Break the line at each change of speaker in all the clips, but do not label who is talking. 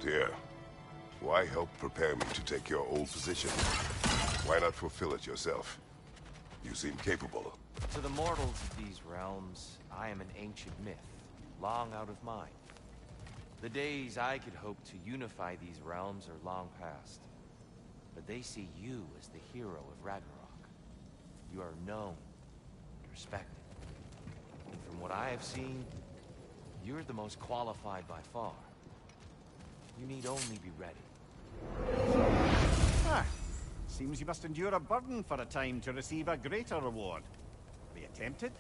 Dear, why help prepare me to take your old position? Why not fulfill it yourself? You seem capable.
To the mortals of these realms, I am an ancient myth, long out of mind. The days I could hope to unify these realms are long past. But they see you as the hero of Ragnarok. You are known and respected. And from what I have seen, you're the most qualified by far. You need only be ready.
Ah, seems you must endure a burden for a time to receive a greater reward. Are you tempted?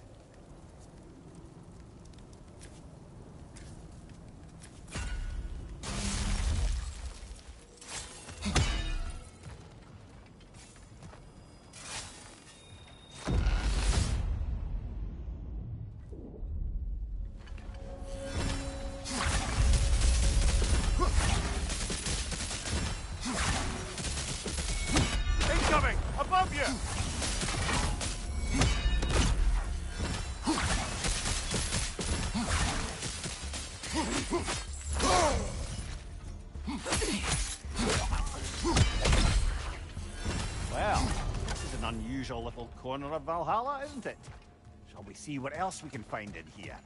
Incoming! Above you! Well, this is an unusual little corner of Valhalla, isn't it? Shall we see what else we can find in here?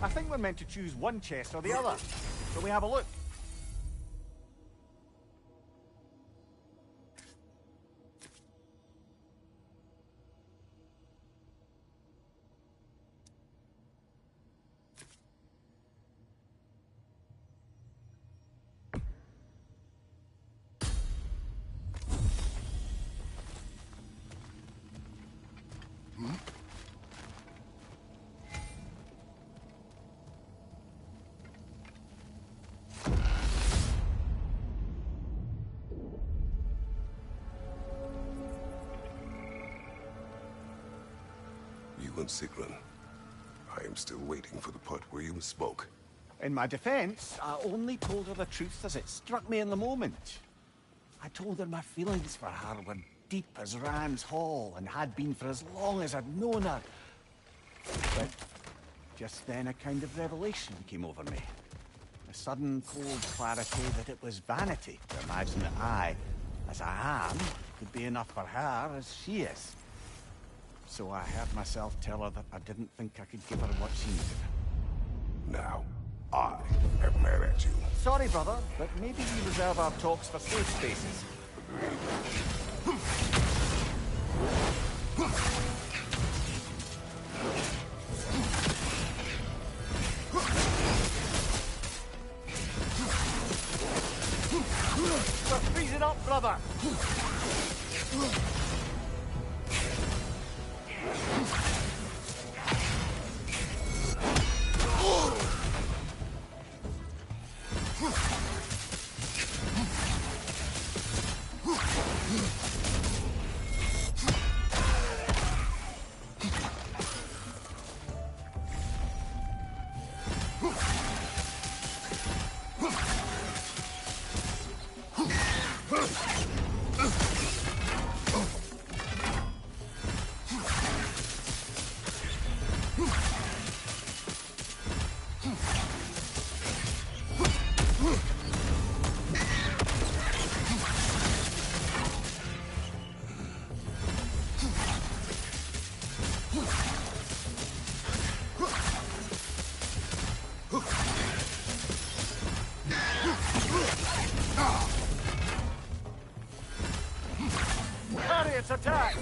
I think we're meant to choose one chest or the other. Shall we have a look?
You and Sigrun. I am still waiting for the part where you spoke.
In my defense, I only told her the truth as it struck me in the moment. I told her my feelings for her were deep as Ram's Hall and had been for as long as I'd known her. But just then a kind of revelation came over me. A sudden cold clarity that it was vanity to imagine that I, as I am, could be enough for her as she is. So I heard myself tell her that I didn't think I could give her what she needed.
Now, I am mad at you.
Sorry, brother, but maybe we reserve our talks for safe spaces. We're freezing up, brother! Chariots attack!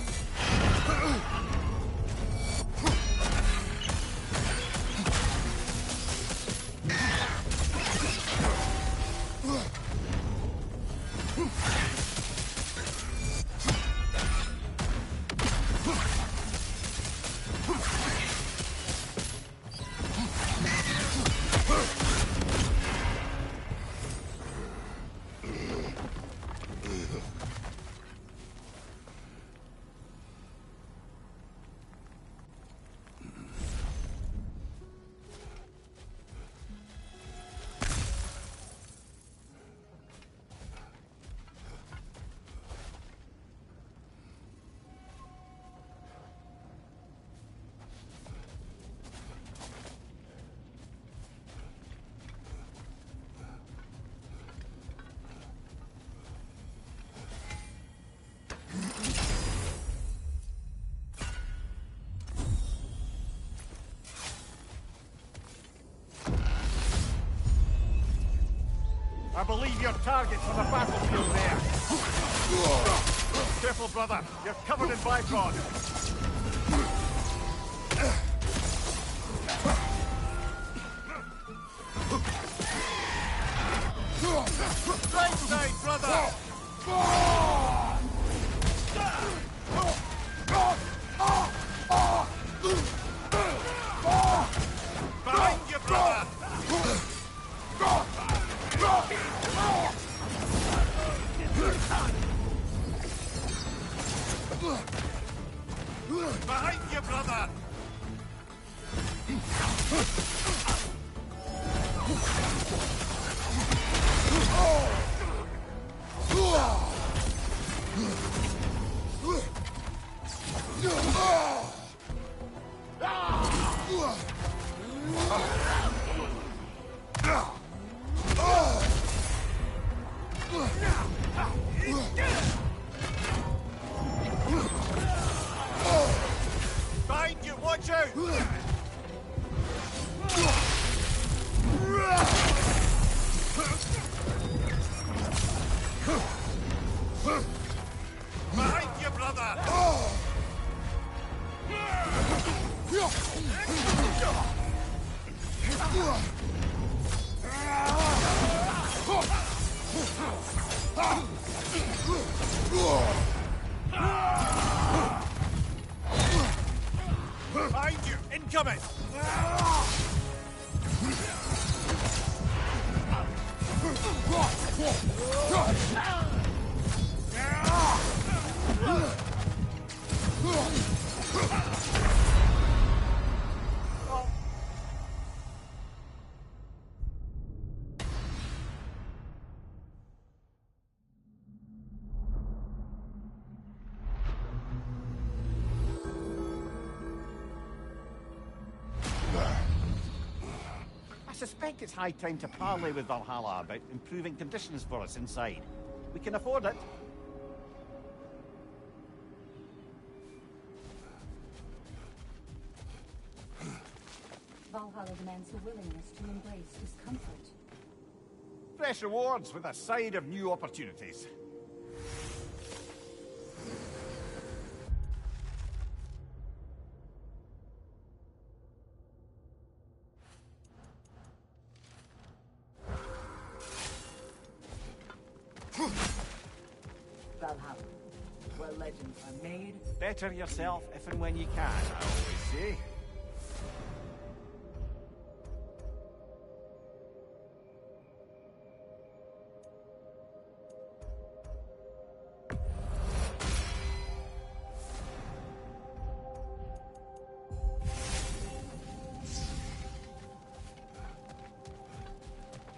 Leave your targets on the battlefield there. Careful, brother. You're covered in bipod. Right side, brother! Behind you, brother! Behind you, brother! Behind you, watch out! Behind you, brother! Behind you, incoming! I suspect it's high time to parley with Valhalla about improving conditions for us inside. We can afford it.
Valhalla demands the willingness to embrace discomfort.
Fresh rewards with a side of new opportunities.
Valhalla, where legends are made.
Better yourself if and when you can, I always say.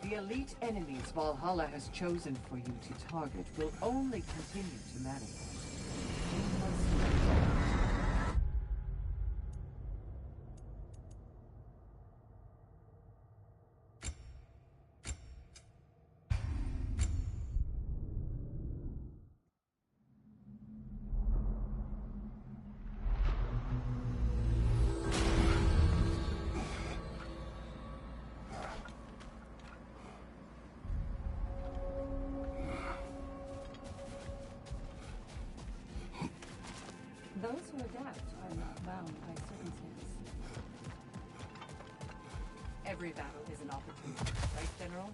The elite enemies Valhalla has chosen for you to target will only continue to manifest. You must Those who adapt are not bound by circumstance. Every battle is an opportunity, right, General?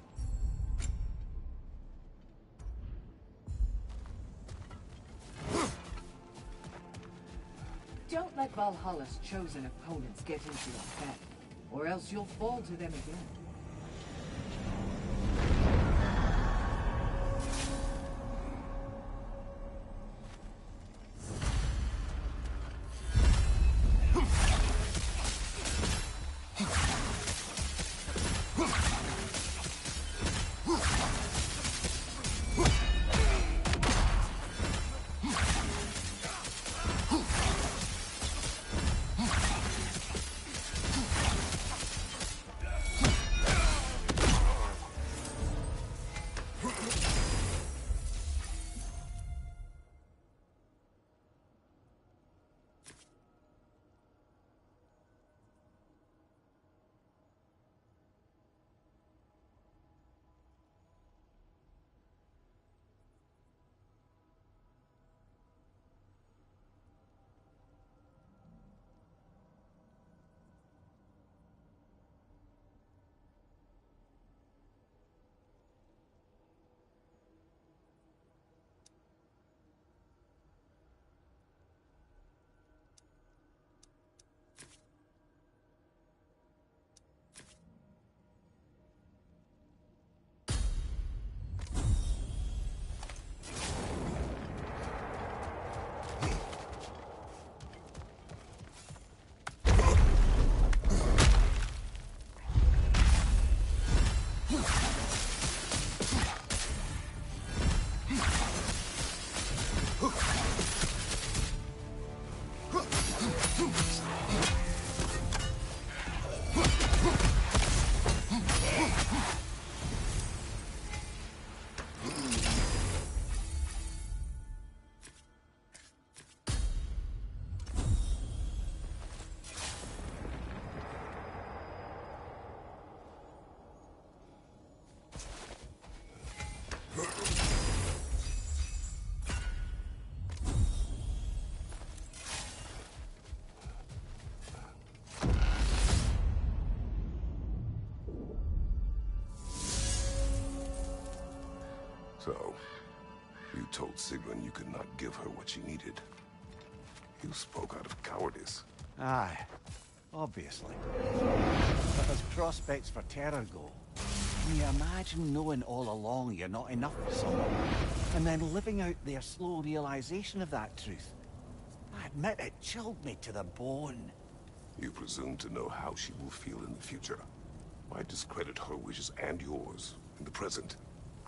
Don't let Valhalla's chosen opponents get into your head, or else you'll fall to them again.
So, you told Sigrun you could not give her what she needed. You spoke out of cowardice.
Aye, obviously. But as prospects for terror go, can you imagine knowing all along you're not enough for someone, and then living out their slow realization of that truth? I admit it chilled me to the bone.
You presume to know how she will feel in the future. Why discredit her wishes and yours in the present?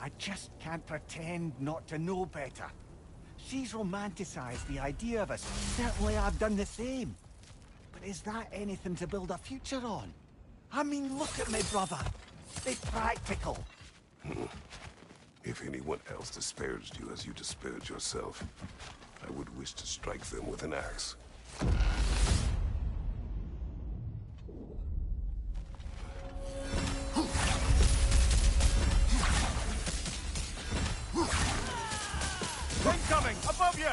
I just can't pretend not to know better. She's romanticized the idea of us. Certainly I've done the same. But is that anything to build a future on? I mean, look at me, brother. Stay practical.
If anyone else disparaged you as you disparaged yourself, I would wish to strike them with an axe.
Incoming! Above you!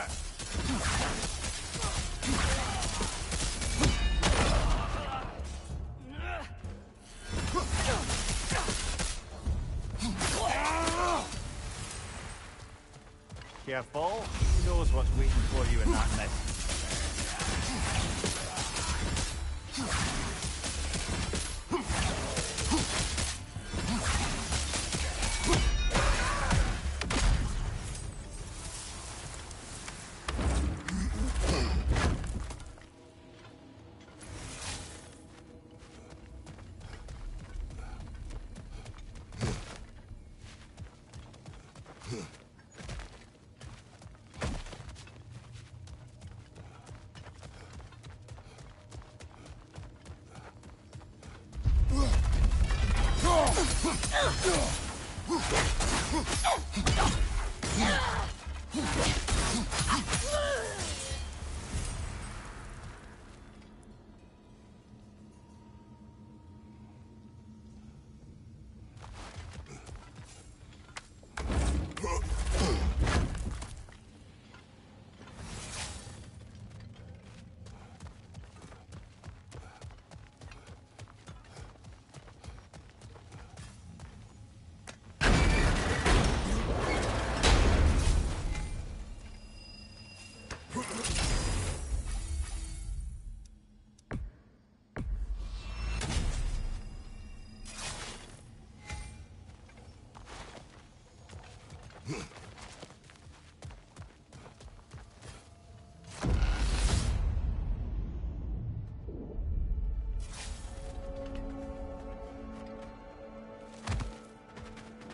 Careful. Who knows what's waiting for you in that mist?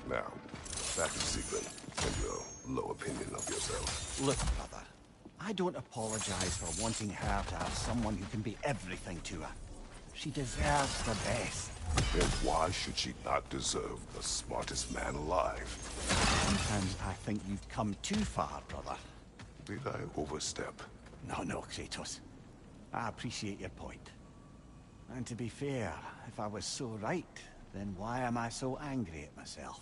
Now, back to Sigrun and your low opinion of yourself.
Look, brother. I don't apologize for wanting her to have someone who can be everything to her. She deserves the best.
Then why should she not deserve the smartest man alive?
Sometimes I think you've come too far, brother.
Did I overstep?
No, Kratos. I appreciate your point. And to be fair, if I was so right, then why am I so angry at myself?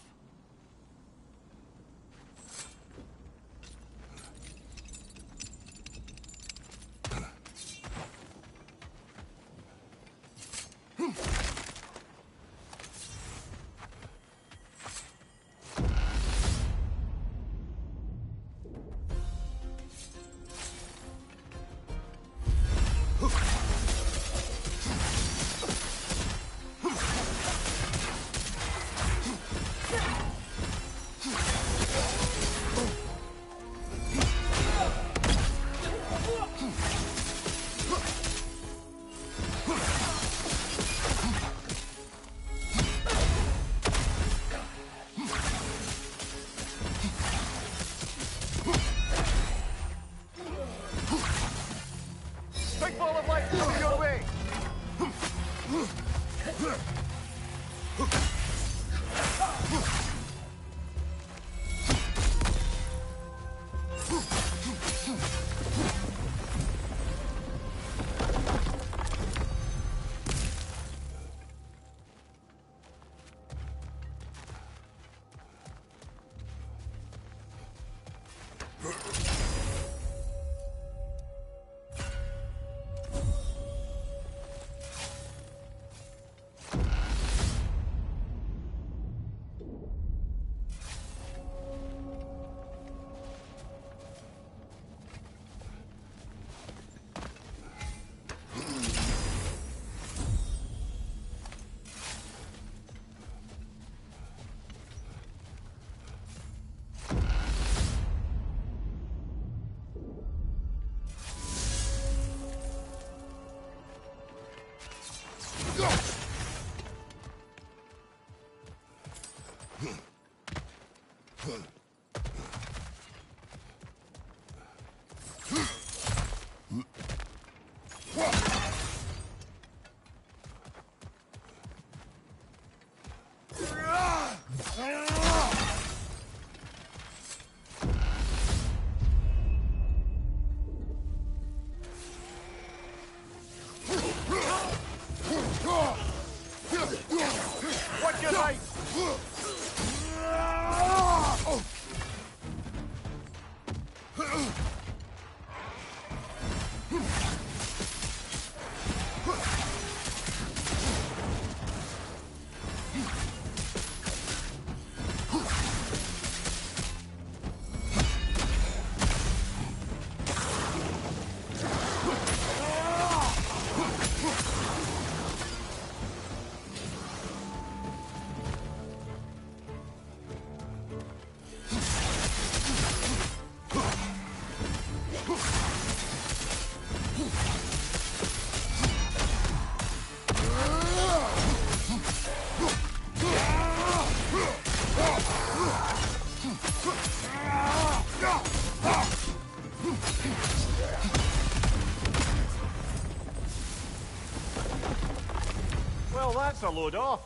that's a load off.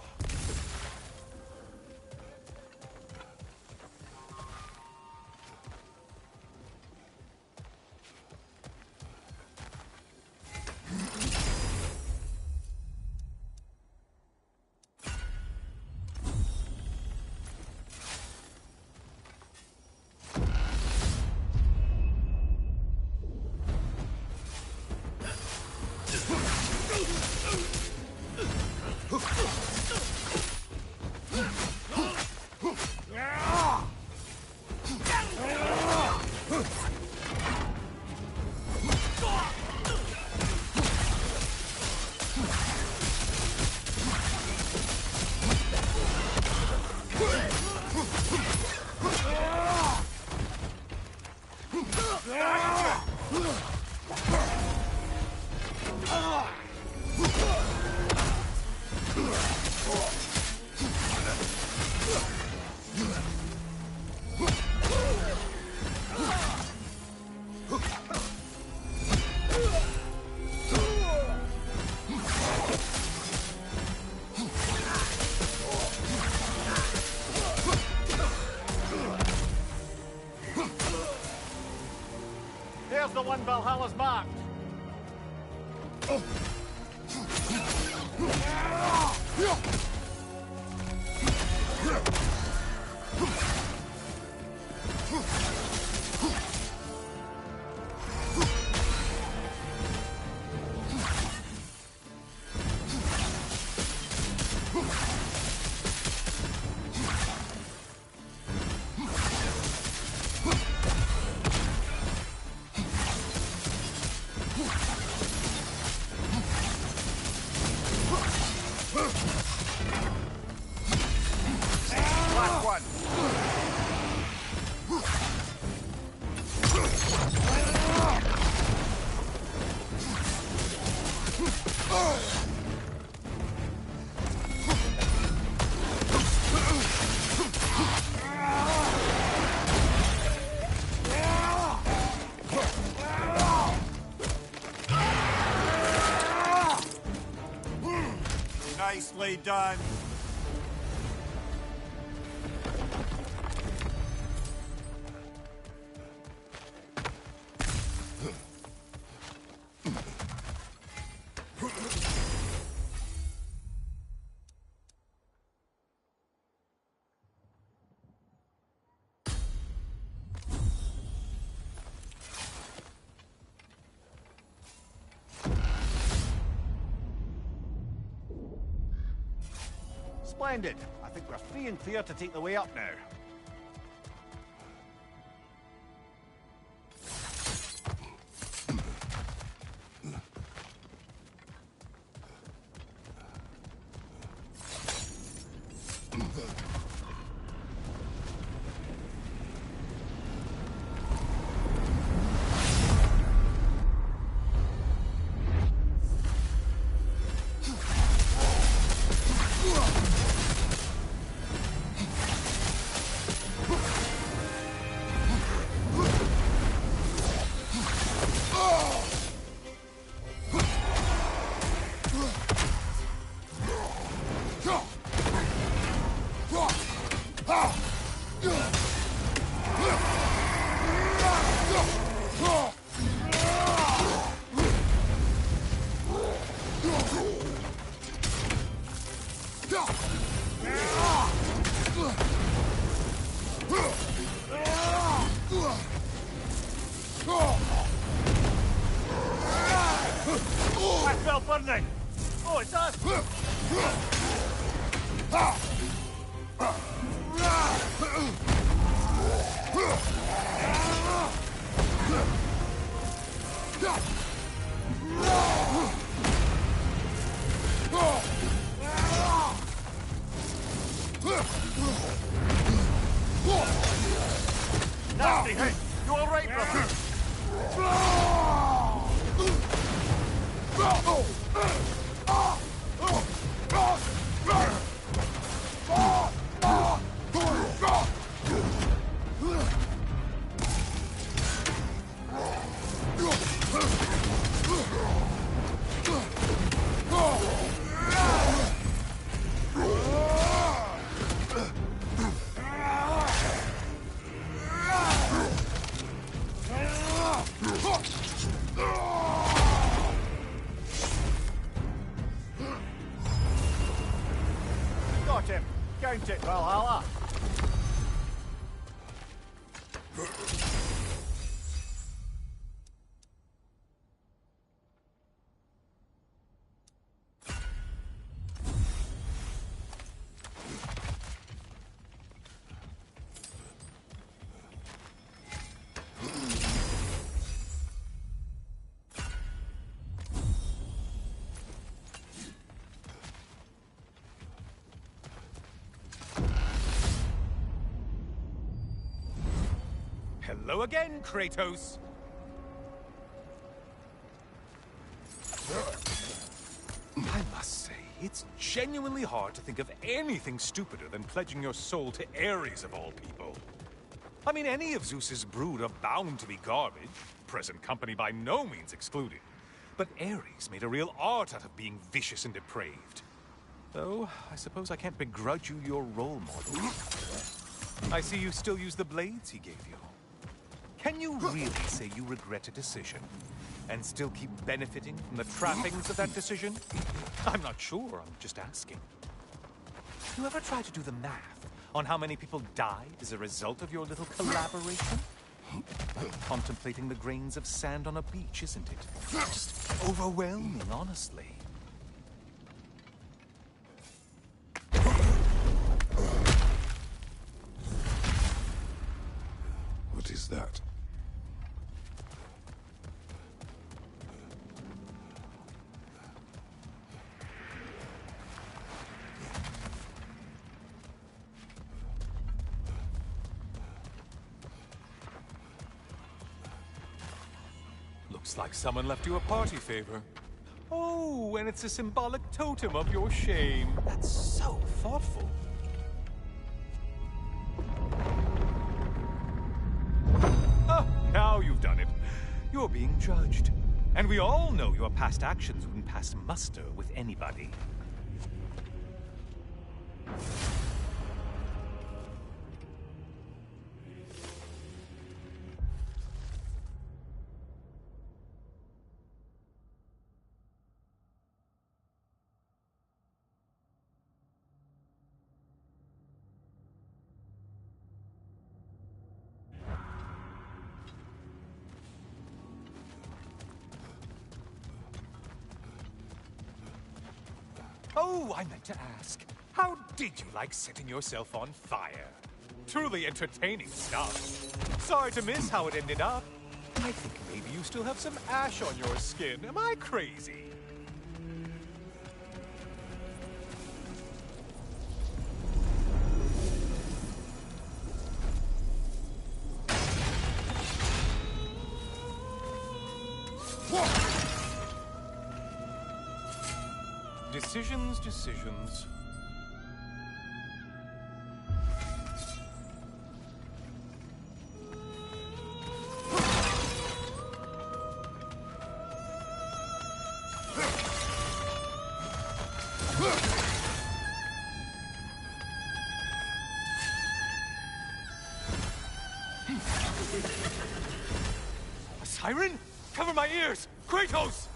There's the one Valhalla's marked. Last one. Nicely done. Splendid. I think we're free and clear to take the way up now. I smell burning! Oh, it does! Nasty hit! You all right, brother? Got him. Count it, Valhalla.
Hello again, Kratos! I must say, it's genuinely hard to think of anything stupider than pledging your soul to Ares of all people. I mean, any of Zeus's brood are bound to be garbage, present company by no means excluded. But Ares made a real art out of being vicious and depraved. Though, I suppose I can't begrudge you your role model. I see you still use the blades he gave you. Can you really say you regret a decision, and still keep benefiting from the trappings of that decision? I'm not sure, I'm just asking. You ever try to do the math on how many people died as a result of your little collaboration? Like contemplating the grains of sand on a beach, isn't it? Just overwhelming, honestly.
What is that?
Looks like someone left you a party favor. Oh, and it's a symbolic totem of your shame. That's so thoughtful. Oh, now you've done it. You're being judged. And we all know your past actions wouldn't pass muster with anybody. Oh, I meant to ask, how did you like setting yourself on fire? Truly entertaining stuff. Sorry to miss how it ended up. I think maybe you still have some ash on your skin. Am I crazy? Decisions. A siren? Cover my ears! Kratos!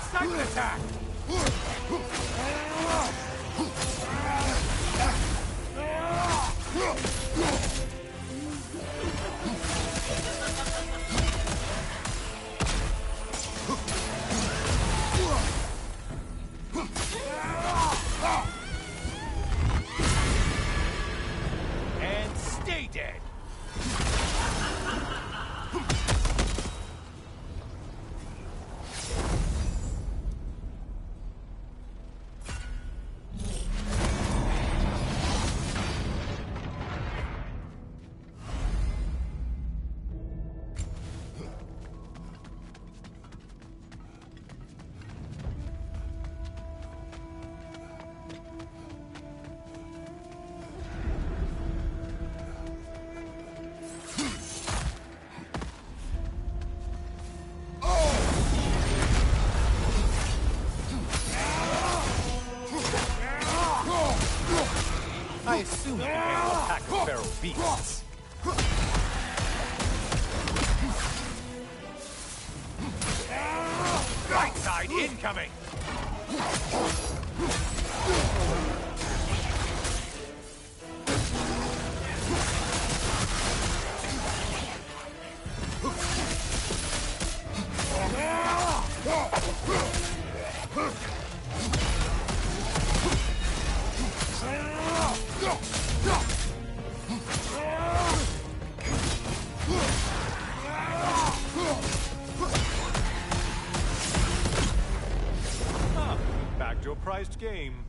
Sniper attack! I assume you can handle a pack of feral beasts. Right side incoming! Back to a prized game.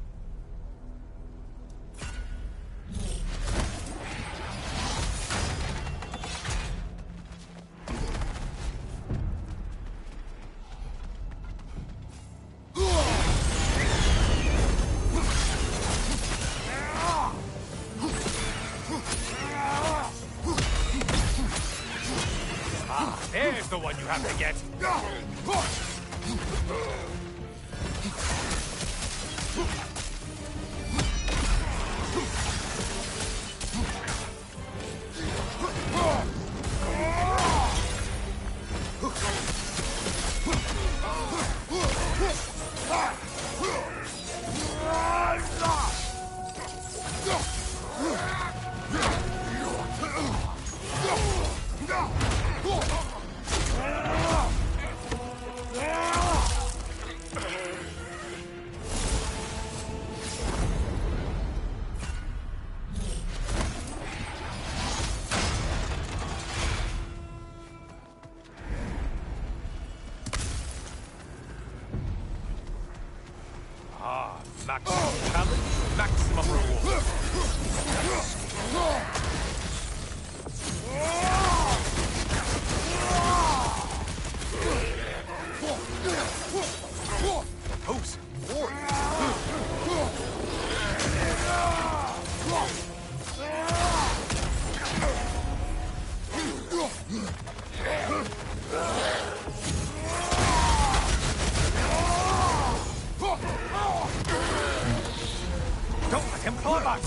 There's the one you have to get. Maximum challenge, maximum reward. Opposing Don't let him club us!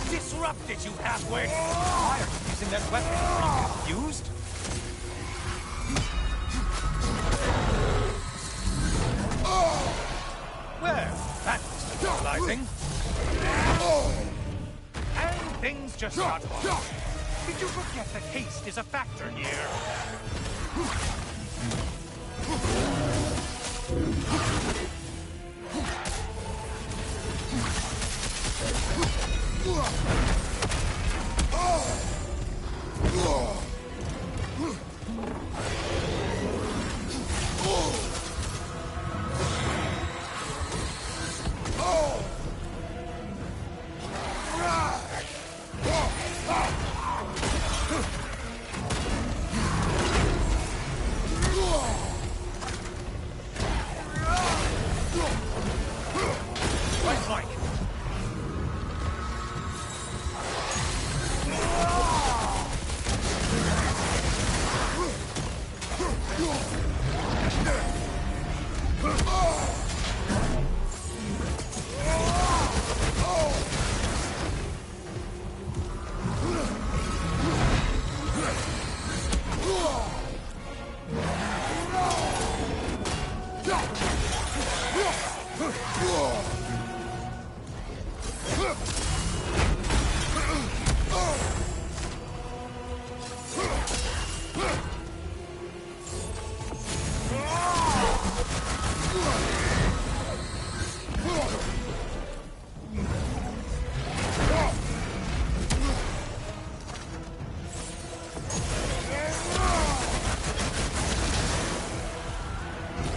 Disrupted, you half-wit! Why are you using that weapon? Are you confused? Well, that's demoralizing. And things just got hard. Did you forget that haste is a factor here?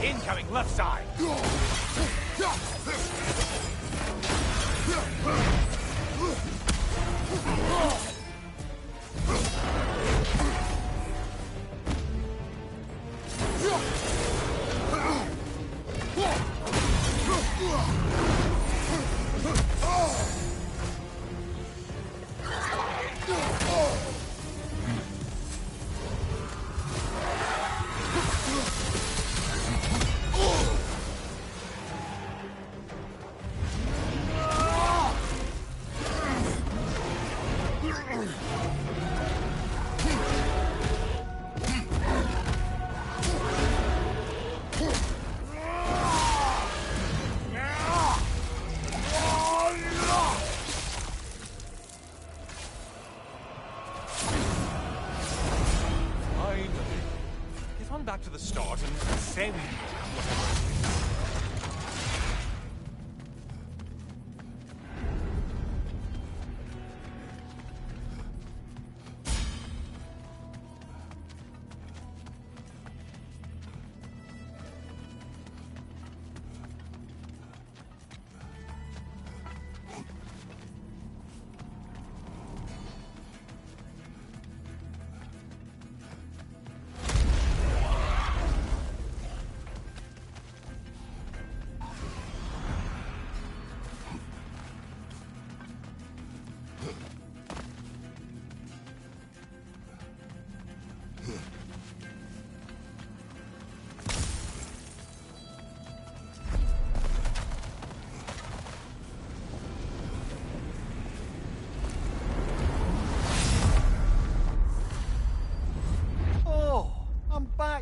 Incoming left side. send whatever.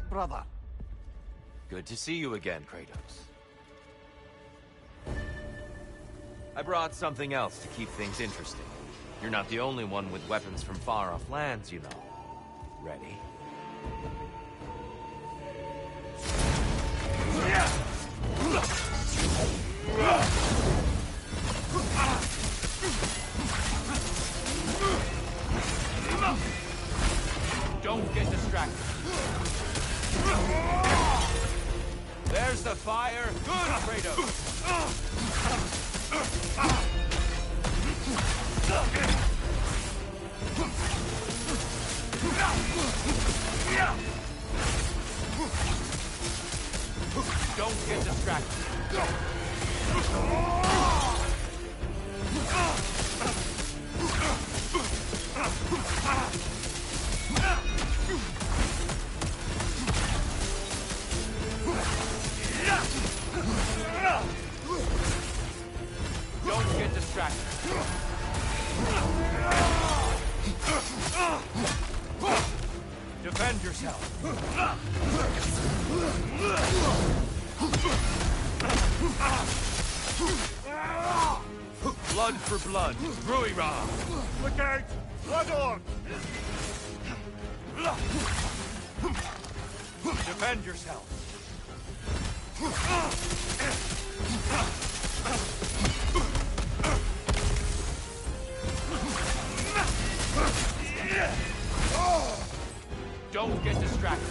Brother.
Good to see you again, Kratos. I brought something else to keep things interesting. You're not the only one with weapons from far-off lands, you know. Ready? Don't get distracted. There's the fire. Good, Kratos. Don't get distracted. Don't get distracted. Defend yourself. Blood for blood. Ruira.
Look out! Blood on!
Defend yourself. Don't get distracted.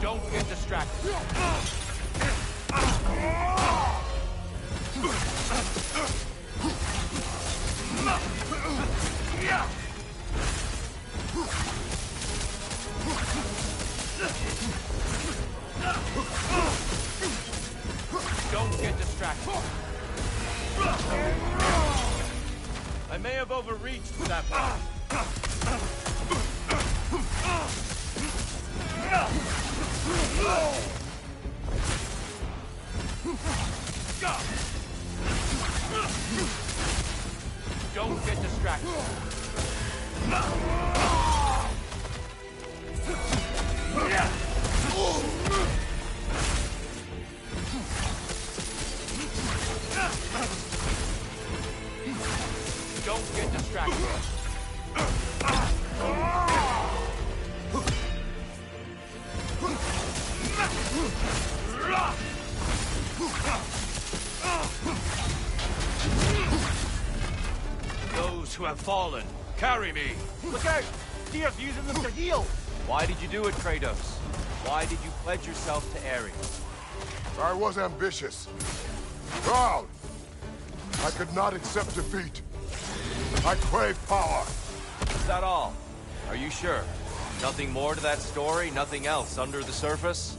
Don't get distracted. Don't get distracted. I may have overreached with that one. Don't get distracted. Don't get distracted. Those who have fallen, carry me.
Look out! Tyr's using them to heal!
Why did you do it, Kratos? Why did you pledge yourself to Ares?
I was ambitious. Proud. I could not accept defeat. I crave power.
Is that all? Are you sure? Nothing more to that story? Nothing else under the surface?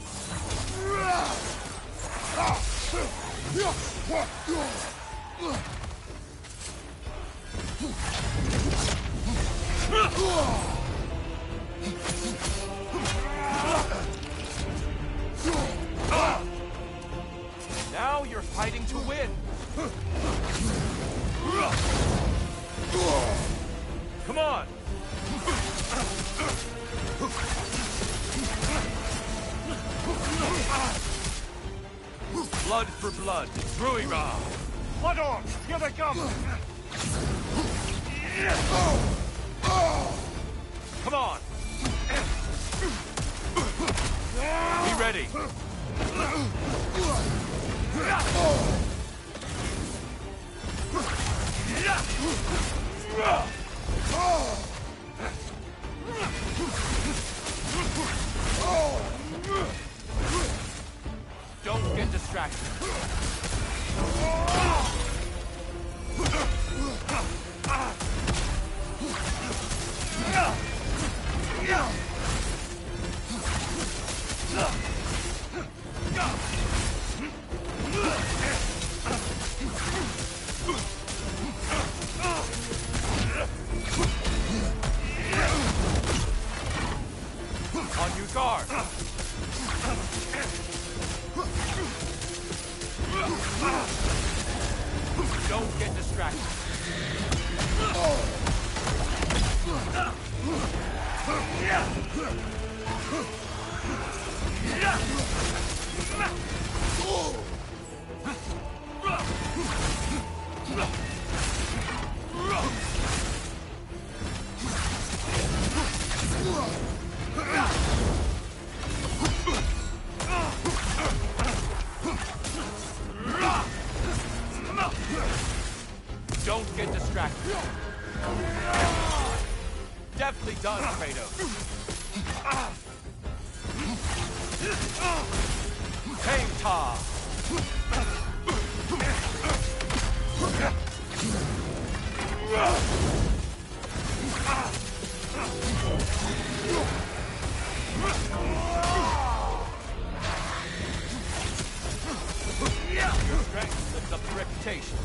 Now you're fighting to win. Come on. Blood for blood, Druira!
Blood on! Here they come!
Come on! Be ready! Don't get distracted. On your guard. Don't get distracted. Don't get distracted. Deftly done, Kratos. Heimta! Your strength lives up to reputation.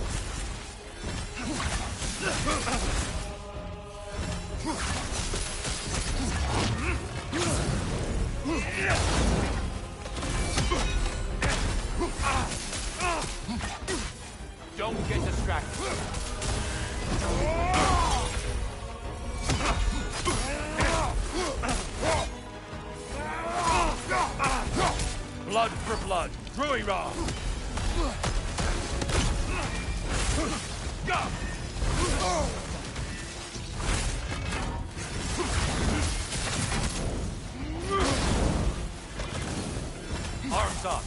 Don't get distracted. Blood for blood, Druira! Arms up.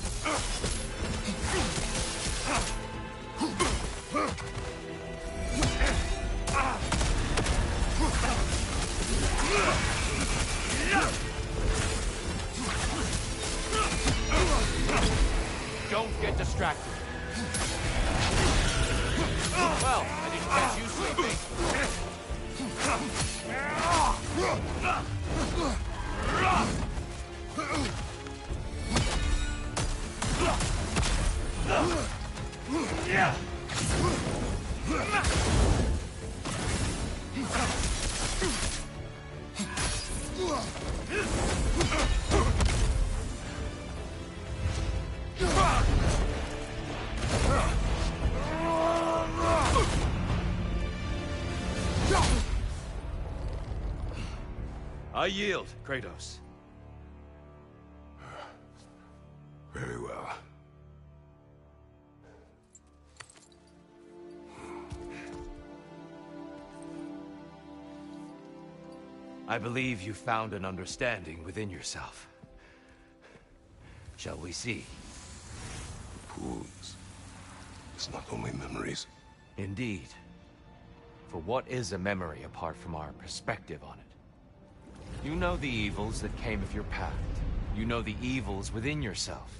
Don't get distracted. Well, I didn't catch you sleeping. I yield, Kratos.
Very well.
I believe you found an understanding within yourself. Shall we see?
Wounds. It's not only memories.
Indeed. For what is a memory apart from our perspective on it? You know the evils that came of your pact. You know the evils within yourself.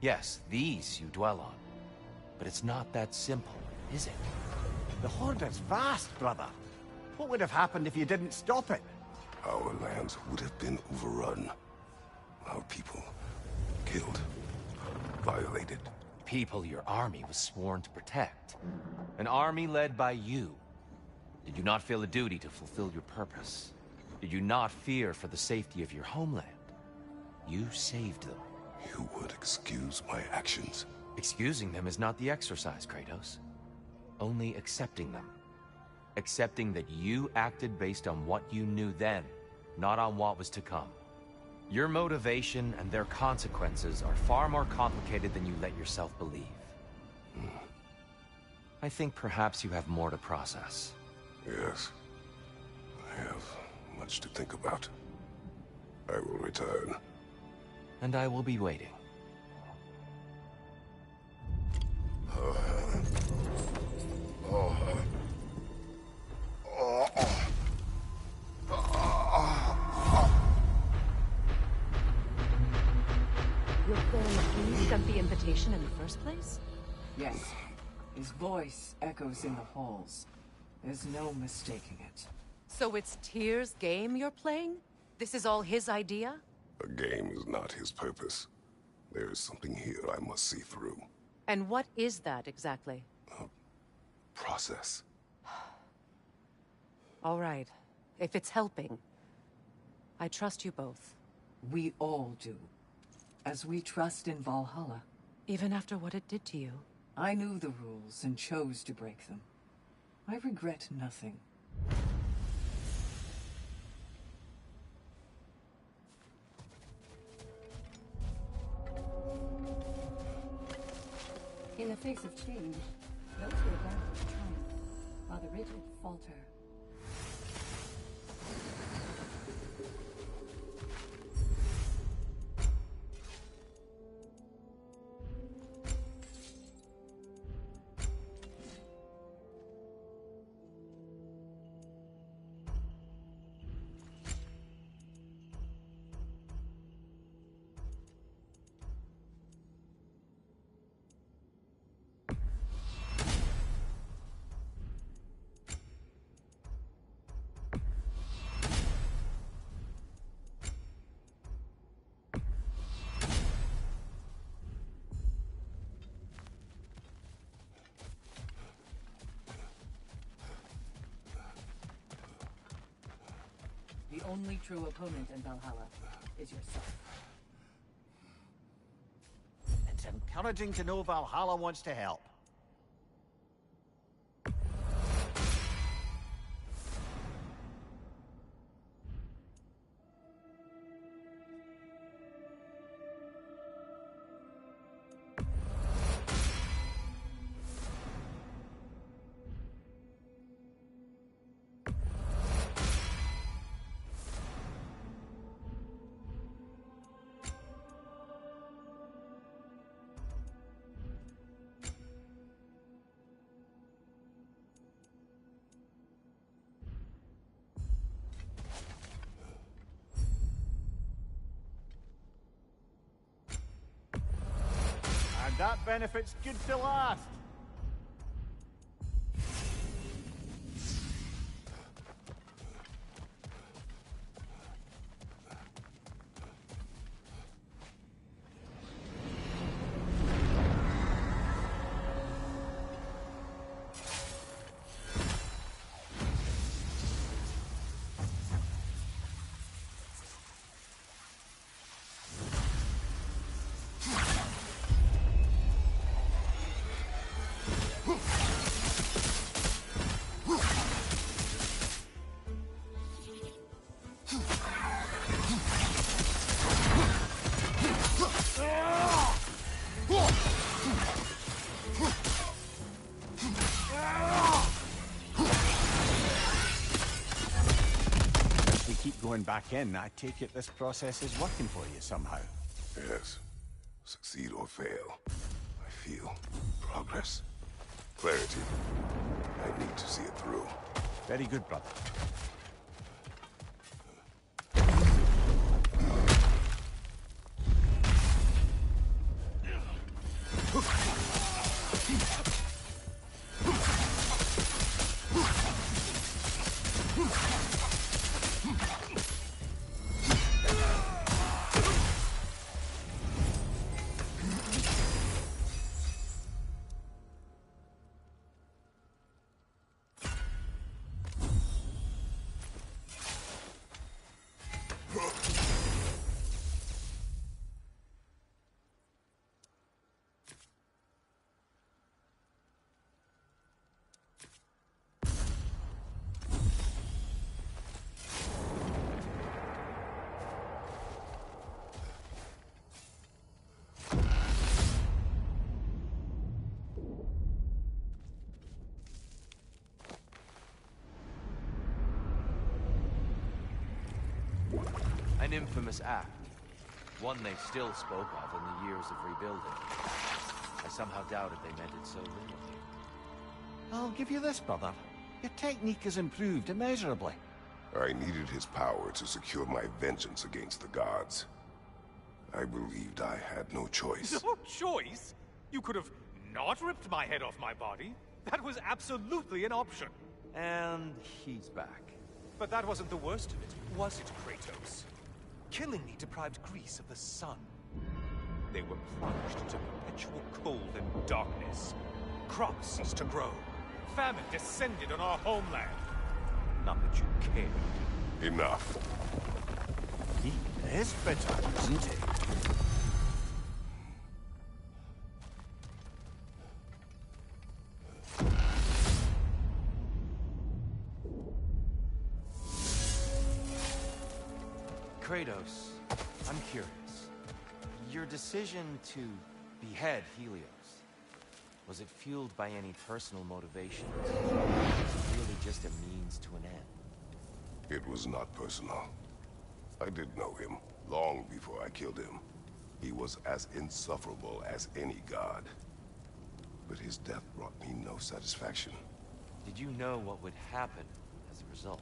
Yes, these you dwell on. But it's not that simple, is it?
The Horde is vast, brother. What would have happened if you didn't stop it?
Our lands would have been overrun. Our people killed, violated.
People your army was sworn to protect. An army led by you. Did you not feel a duty to fulfill your purpose? Did you not fear for the safety of your homeland? You saved them.
You would excuse my actions.
Excusing them is not the exercise, Kratos. Only accepting them. Accepting that you acted based on what you knew then, not on what was to come. Your motivation and their consequences are far more complicated than you let yourself believe. I think perhaps you have more to process.
Yes. I have much to think about. I will return.
And I will be waiting.
Your friend got the invitation in the first place?
Yes. His voice echoes in the halls. There's no mistaking it.
So it's Tyr's game you're playing? This is all his idea?
A game is not his purpose. There is something here I must see through.
And what is that exactly?
Process.
All right. If it's helping, I trust you both.
We all do. As we trust in Valhalla.
Even after what it did to you.
I knew the rules and chose to break them. I regret nothing.
In the face of change, those who are bound to triumph, while the rigid falter. The only true opponent in Valhalla is yourself.
It's encouraging to know Valhalla wants to help. And that benefit's good to last. If we keep going back in, I take it this process is working for you somehow.
Yes. Succeed or fail. I feel progress. Clarity. I need to see it through.
Very good, brother.
An infamous act. One they still spoke of in the years of rebuilding. I somehow doubted they meant it so literally.
I'll give you this, brother. Your technique has improved immeasurably.
I needed his power to secure my vengeance against the gods. I believed I had no choice.
No choice? You could have not ripped my head off my body. That was absolutely an option.
And he's back.
But that wasn't the worst of it, was it, Kratos? Killing me deprived Greece of the sun. They were plunged into perpetual cold and darkness. Crops ceased to grow. Famine descended on our homeland. Not that you cared.
Enough.
He is bitter, isn't he?
Kratos, I'm curious. Your decision to behead Helios, was it fueled by any personal motivations? Or was it really just a means to an end?
It was not personal. I did know him, long before I killed him. He was as insufferable as any god. But his death brought me no satisfaction.
Did you know what would happen as a result?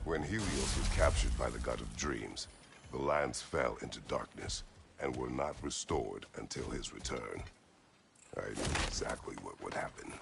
When Helios was captured by the god of dreams, the lands fell into darkness and were not restored until his return. I knew exactly what would happen.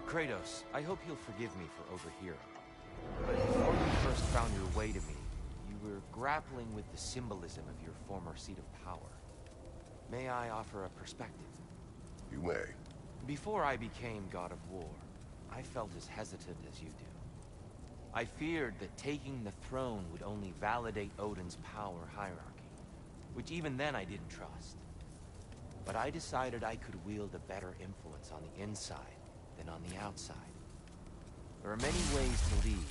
Kratos, I hope you'll forgive me for overhearing. But before you first found your way to me, you were grappling with the symbolism of your former seat of power. May I offer a perspective?
You may.
Before I became God of War, I felt as hesitant as you do. I feared that taking the throne would only validate Odin's power hierarchy, which even then I didn't trust. But I decided I could wield a better influence on the inside than on the outside. There are many ways to lead.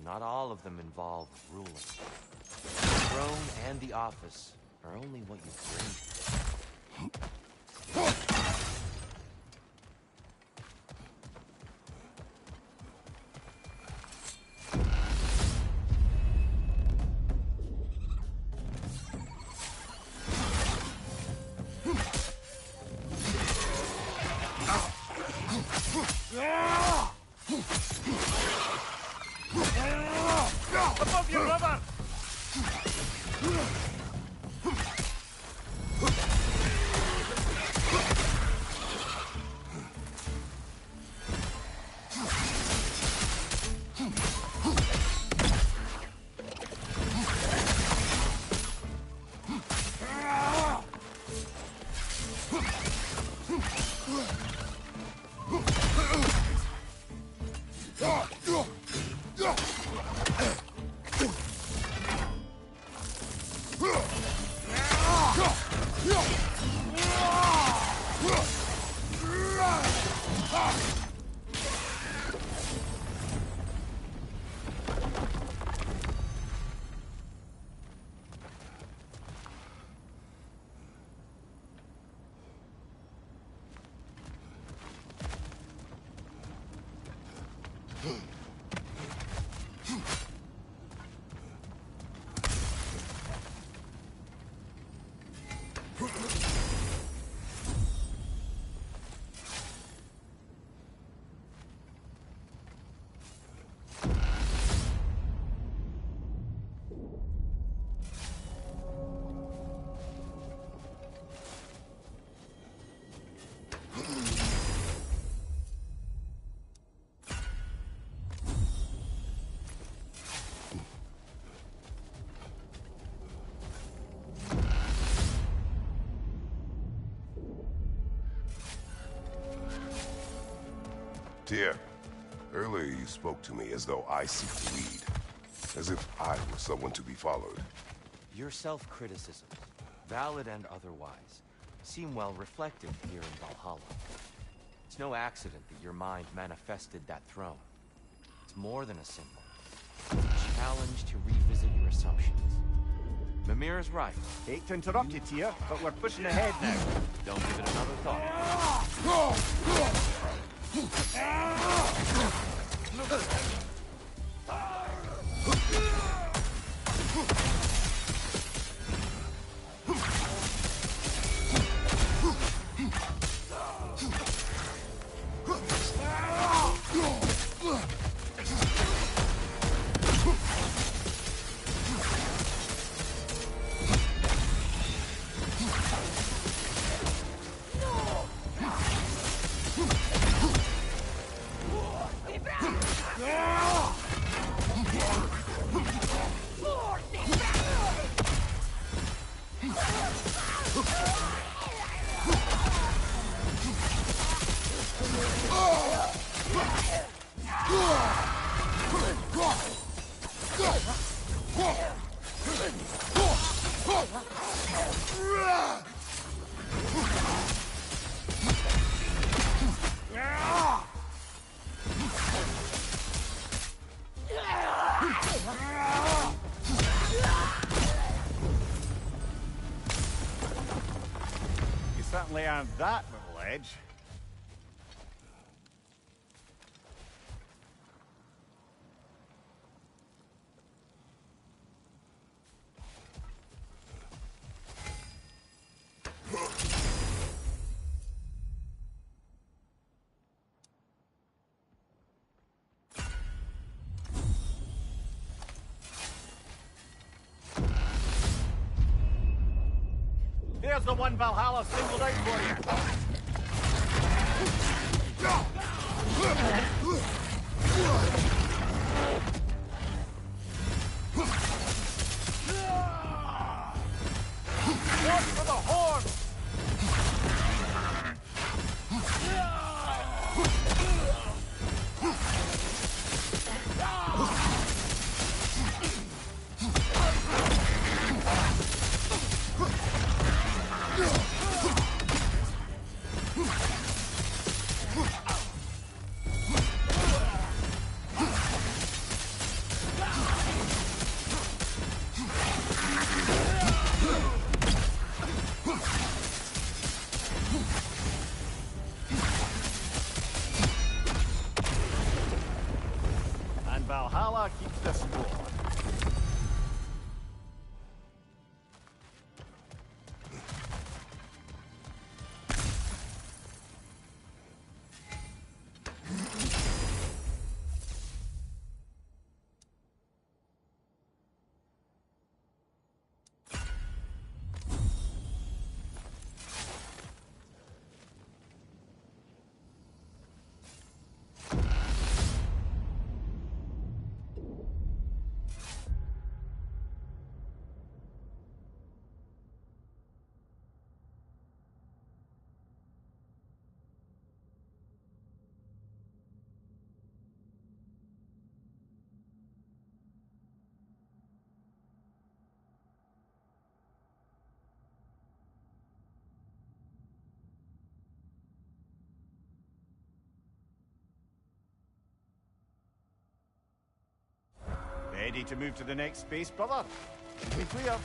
Not all of them involve ruling. The throne and the office are only what you bring to it.
Above you, brother!
Tyr, earlier you spoke to me as though I seek to lead. As if I were someone to be followed.
Your self-criticisms, valid and otherwise, seem well reflected here in Valhalla. It's no accident that your mind manifested that throne. It's more than a symbol. It's a challenge to revisit your assumptions. Mimir's right.
Hate to interrupt you, Tyr, but we're pushing ahead now.
Don't give it another thought.
You certainly earned that little edge. Here's the one Valhalla singled out for you. Watch for the horn! And Valhalla keeps the score. Ready to move to the next space, brother? Be clear.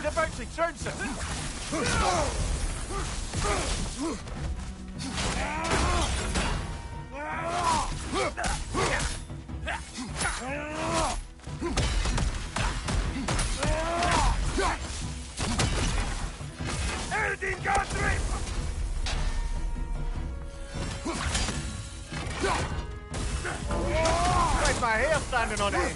He's about to turn something. my hair standing on end.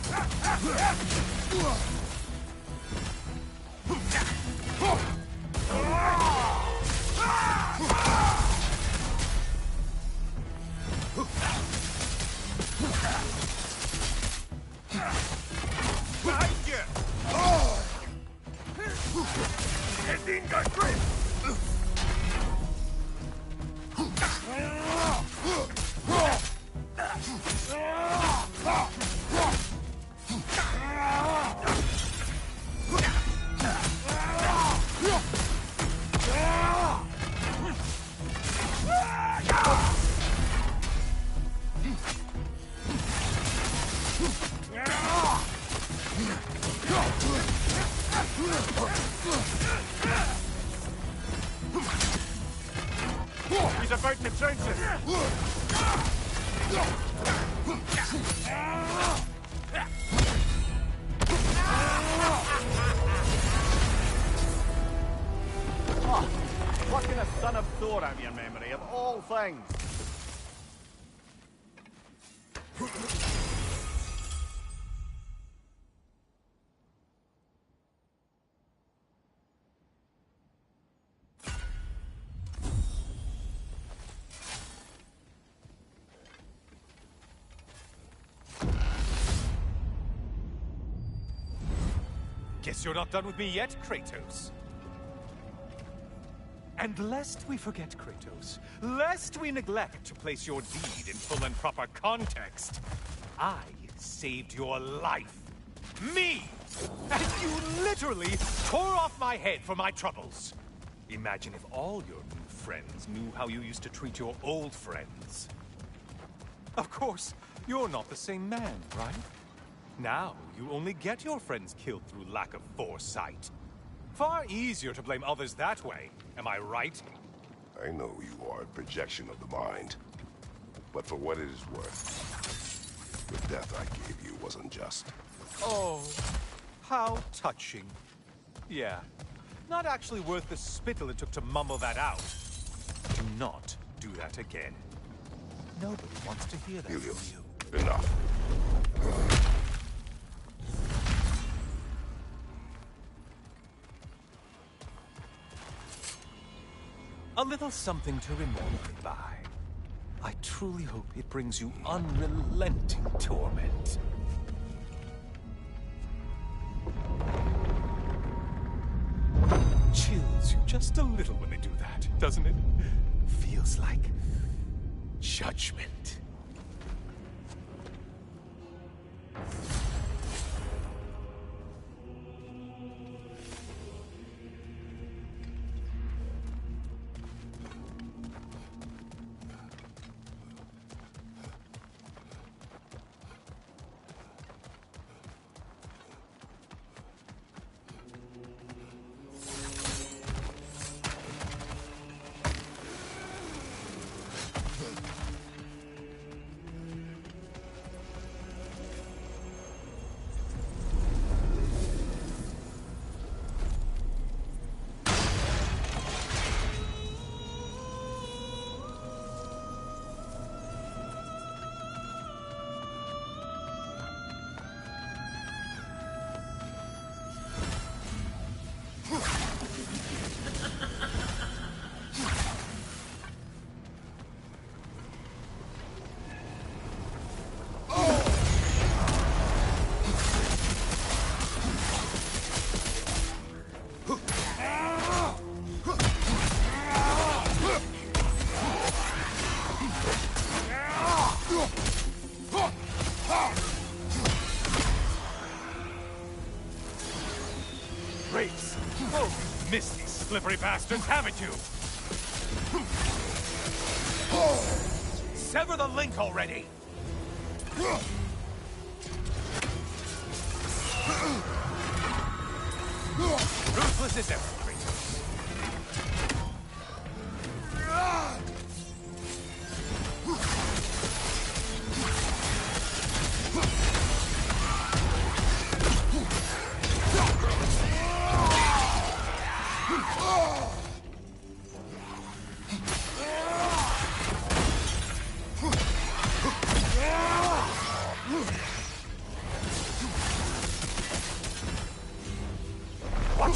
He's about to trounce us. Oh, plucking a son of Thor out of your memory, of all things.
Guess you're not done with me yet, Kratos. And lest we forget, Kratos, lest we neglect to place your deed in full and proper context, I saved your life. Me! And you literally tore off my head for my troubles. Imagine if all your new friends knew how you used to treat your old friends. Of course, you're not the same man, right? Now, you only get your friends killed through lack of foresight. Far easier to blame others that way, am I right?
I know you are a projection of the mind. But for what it is worth, the death I gave you was unjust.
Oh, how touching. Yeah, not actually worth the spittle it took to mumble that out. Do not do that again. Nobody wants to hear that
Helios,
from you.
enough.
A little something to remember me by. I truly hope it brings you unrelenting torment. Chills you just a little when they do that, doesn't it? Feels like judgment. Race! Oh, missed these slippery bastards, haven't you? Sever the link already! Ruthless as ever, Kratos.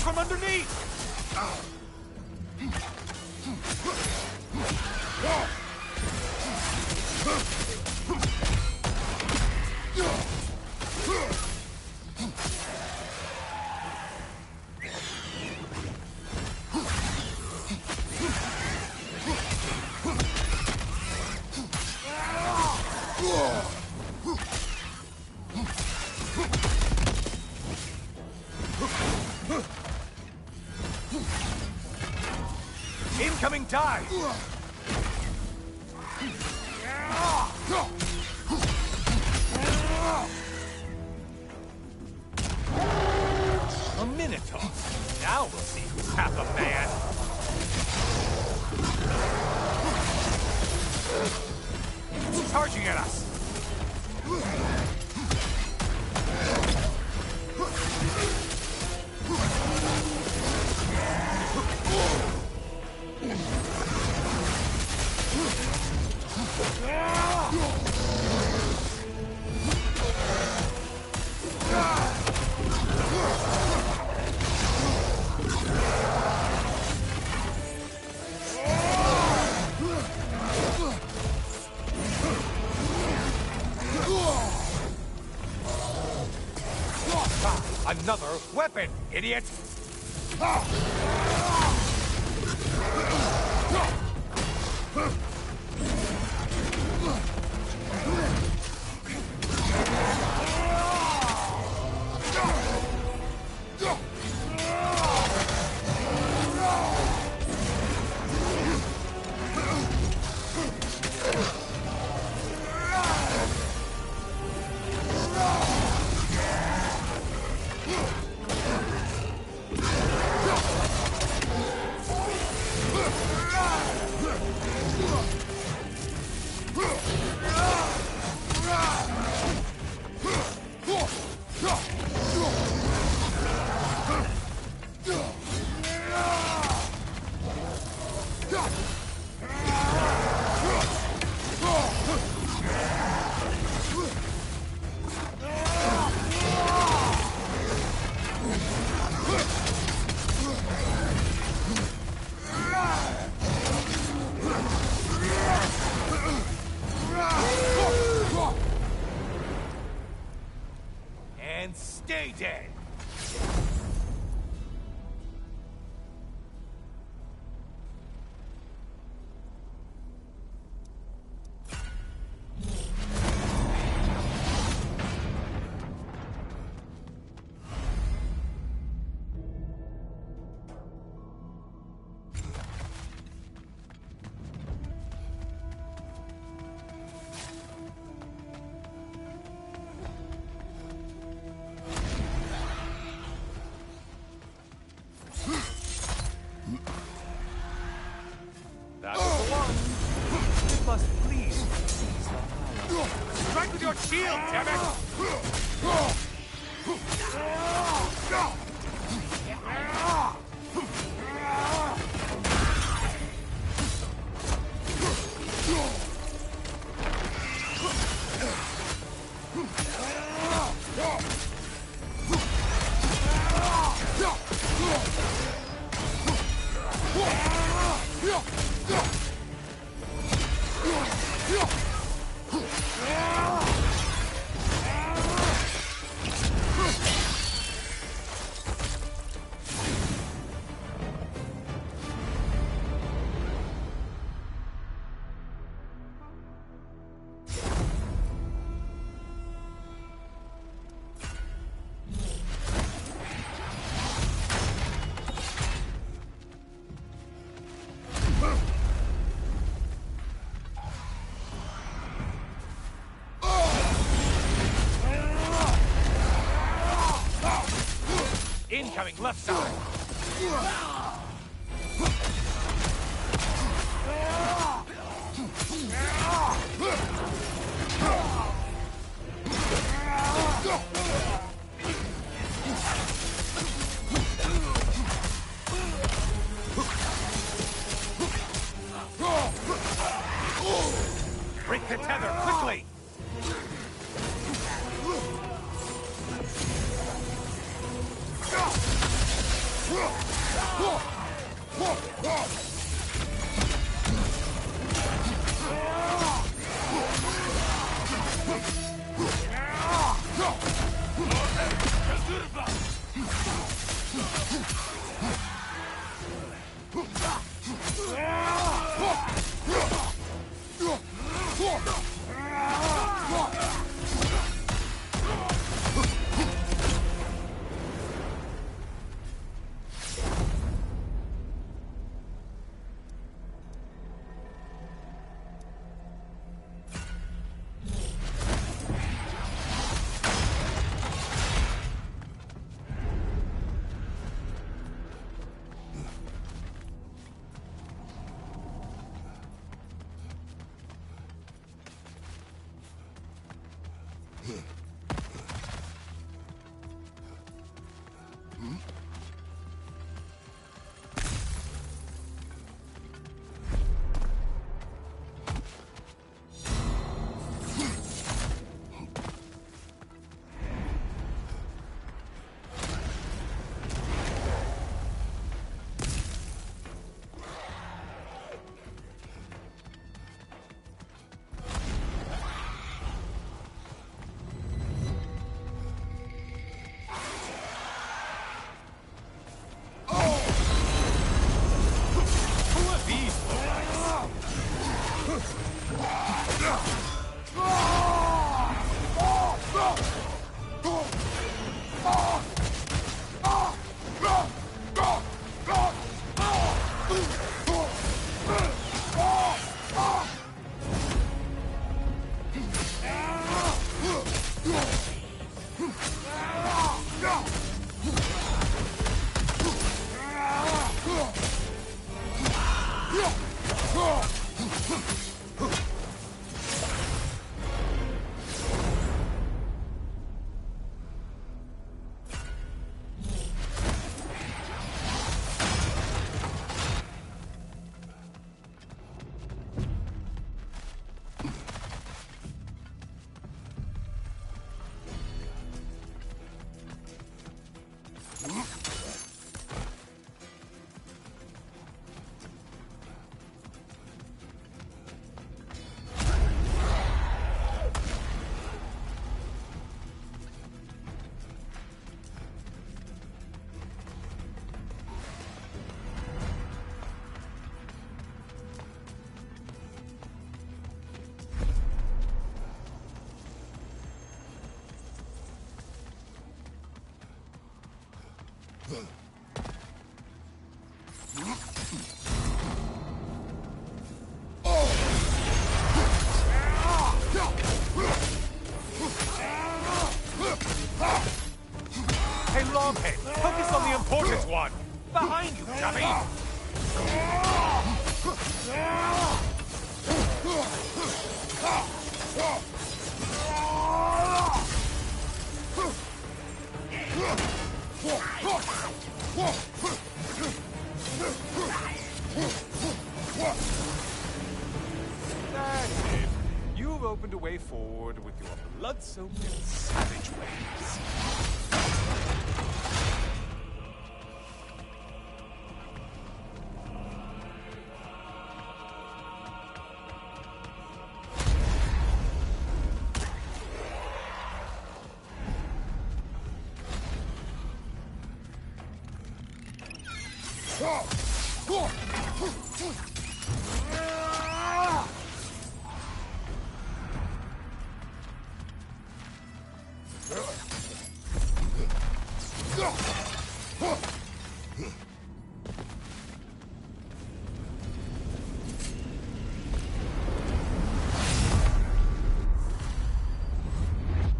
from underneath! Incoming dive! A Minotaur. Now we'll see who's half a man. Charging at us! Another weapon, idiot! And stay dead! That was the one. It must please Valhalla. Strike with your shield, damn it! Incoming left side! Break the tether, quickly! Hey, Longhead, focus on the important one! Behind you, dummy! That's it. You've opened a way forward with your blood-soaked and savage ways.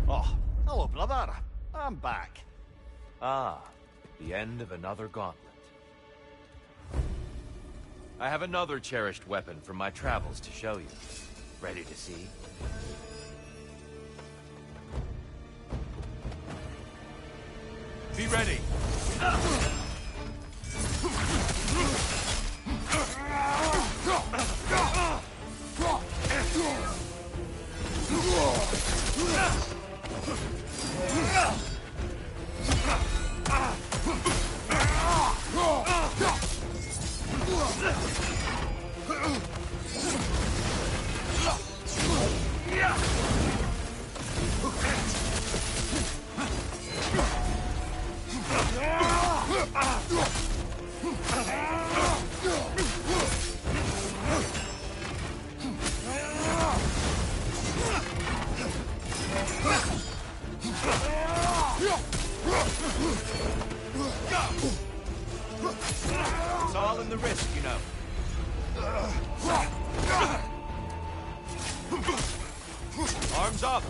Oh, hello, brother. I'm back.
Ah, the end of another gauntlet. I have another cherished weapon from my travels to show you. Ready to see?
Be ready!
It's all in the wrist, you know. Arms up!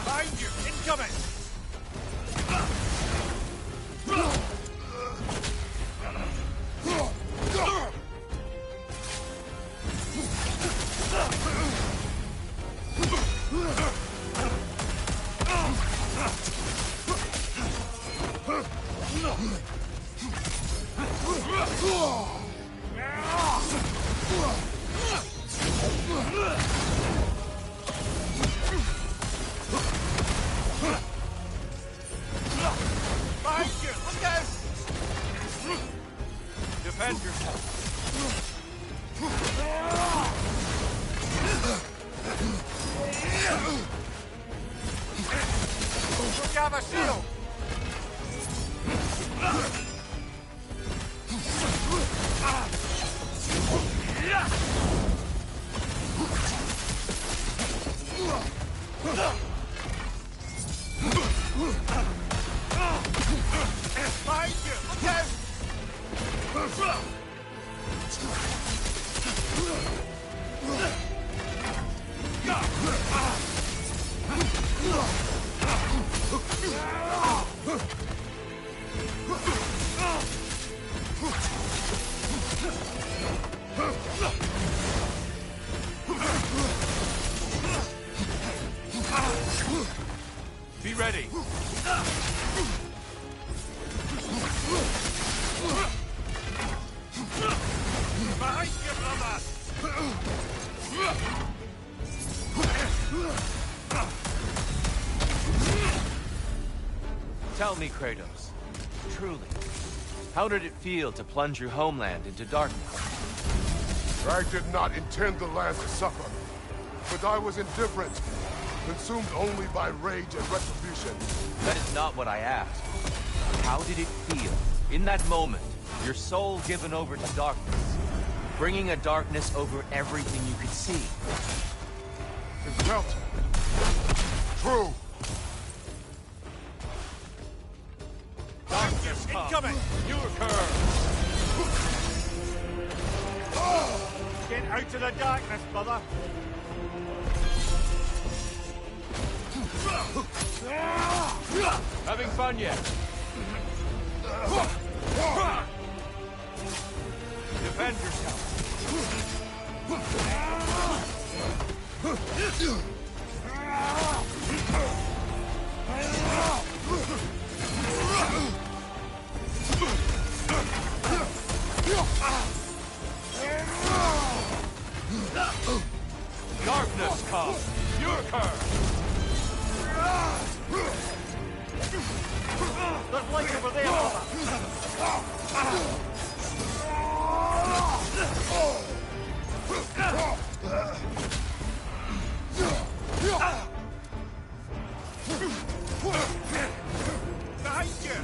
Behind you! Incoming! Behind you! Look out! Defend yourself. Look out, a shield! Behind you! Look out! Be ready. Behind you, brother!
Tell me, Kratos, truly, how did it feel to plunge your homeland into darkness?
I did not intend the land to suffer, but I was indifferent. consumed only by rage and retribution.
That is not what I asked. How did it feel, in that moment, your soul given over to darkness, bringing a darkness over everything you could see?
It felt true.
Darkness incoming! You occur!
Get out of the darkness, brother.
Having fun yet? Defend yourself. Darkness come. Your curse.
There's light over there, brother.
Behind you!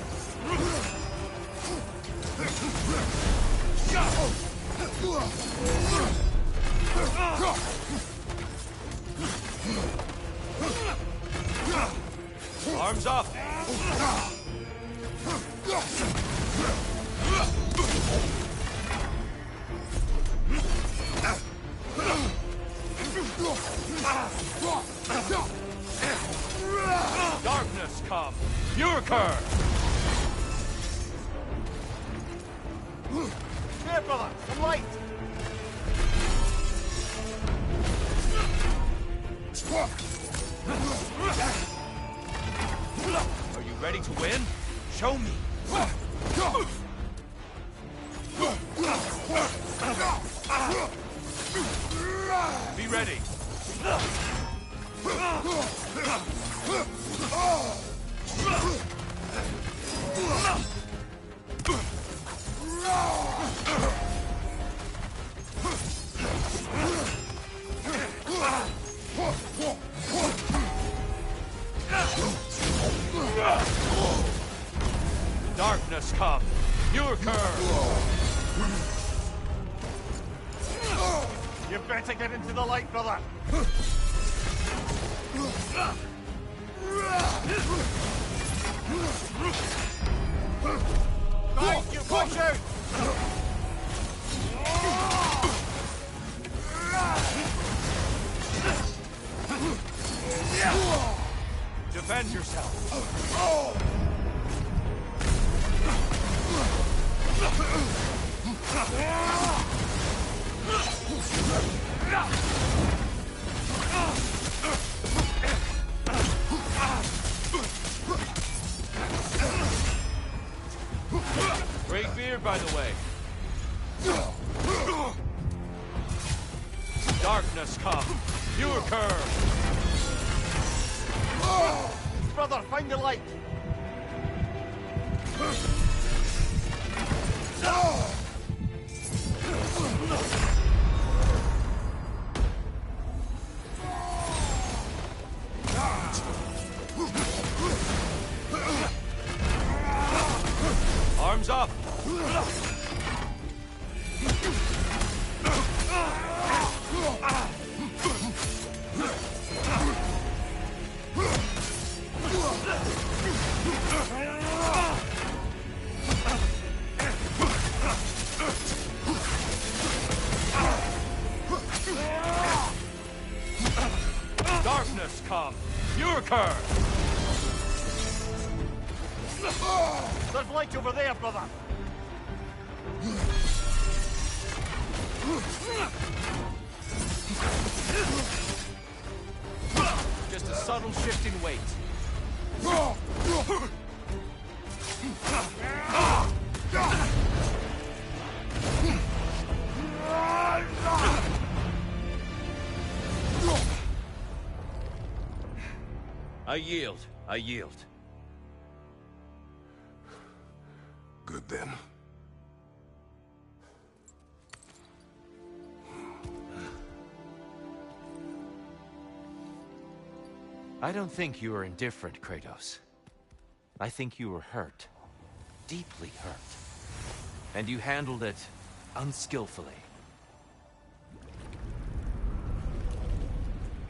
Arms up. Darkness come. Your curse.
There, brother. Some light.
Are you ready to win? Show me. Be ready. Darkness come. Your curse.
You better get into the light, brother. Right, you watch out!
Defend yourself. Great beard, by the way. Darkness come. You occur.
Brother, find the light.
Arms up. Darkness come. Your curse.
There's light over there, brother.
Just a subtle shift in weight. I yield. I yield.
Good then.
I don't think you were indifferent, Kratos. I think you were hurt. Deeply hurt. And you handled it unskillfully.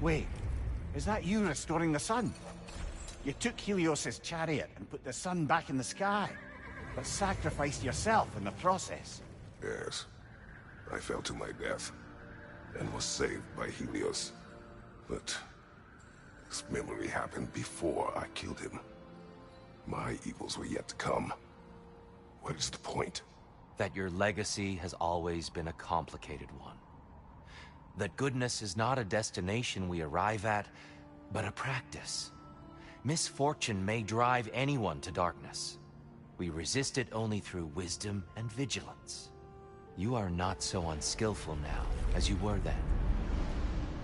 Wait, is that you restoring the sun? You took Helios's chariot and put the sun back in the sky, but sacrificed yourself in the process.
Yes. I fell to my death, and was saved by Helios. But this memory happened before I killed him. My evils were yet to come. What is the point?
That your legacy has always been a complicated one. That goodness is not a destination we arrive at, but a practice. Misfortune may drive anyone to darkness. We resist it only through wisdom and vigilance. You are not so unskillful now as you were then.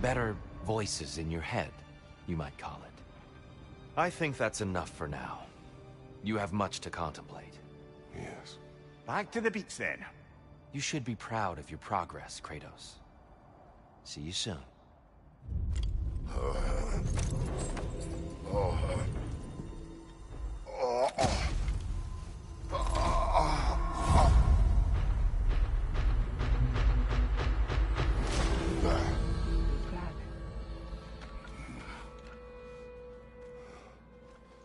Better voices in your head, you might call it. I think that's enough for now. You have much to contemplate.
Yes.
Back to the beach then.
You should be proud of your progress, Kratos. See you soon.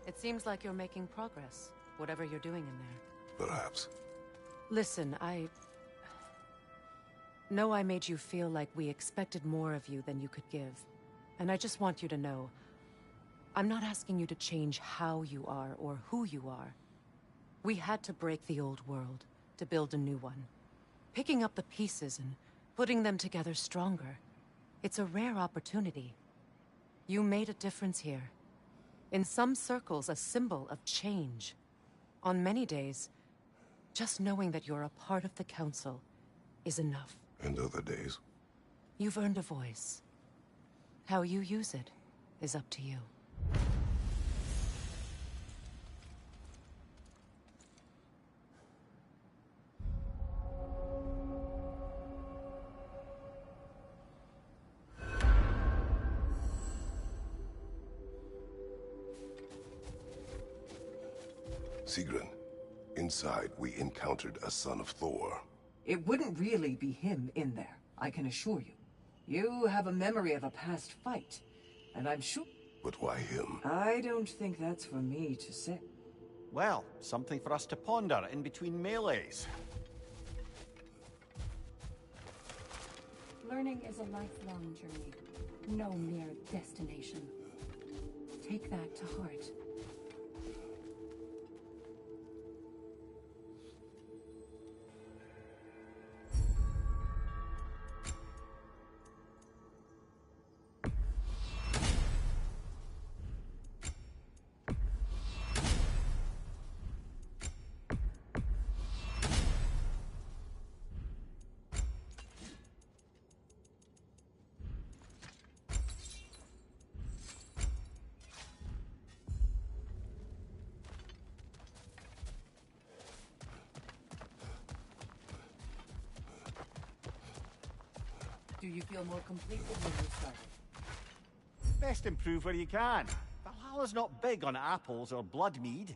It seems like you're making progress, whatever you're doing in there.
Perhaps.
Listen, I know I made you feel like we expected more of you than you could give. And I just want you to know, I'm not asking you to change how you are or who you are. We had to break the old world to build a new one. Picking up the pieces and putting them together stronger. It's a rare opportunity. You made a difference here. In some circles, a symbol of change. On many days, just knowing that you're a part of the Council is enough.
And other days?
You've earned a voice. How you use it is up to you.
Sigrun, inside we encountered a son of Thor.
It wouldn't really be him in there, I can assure you. You have a memory of a past fight, and I'm sure...
But why him?
I don't think that's for me to say.
Well, something for us to ponder in between melees.
Learning is a lifelong journey, no mere destination. Take that to heart.
Do you feel more complete than when you started?
Best improve where you can. Valhalla's not big on apples or blood mead.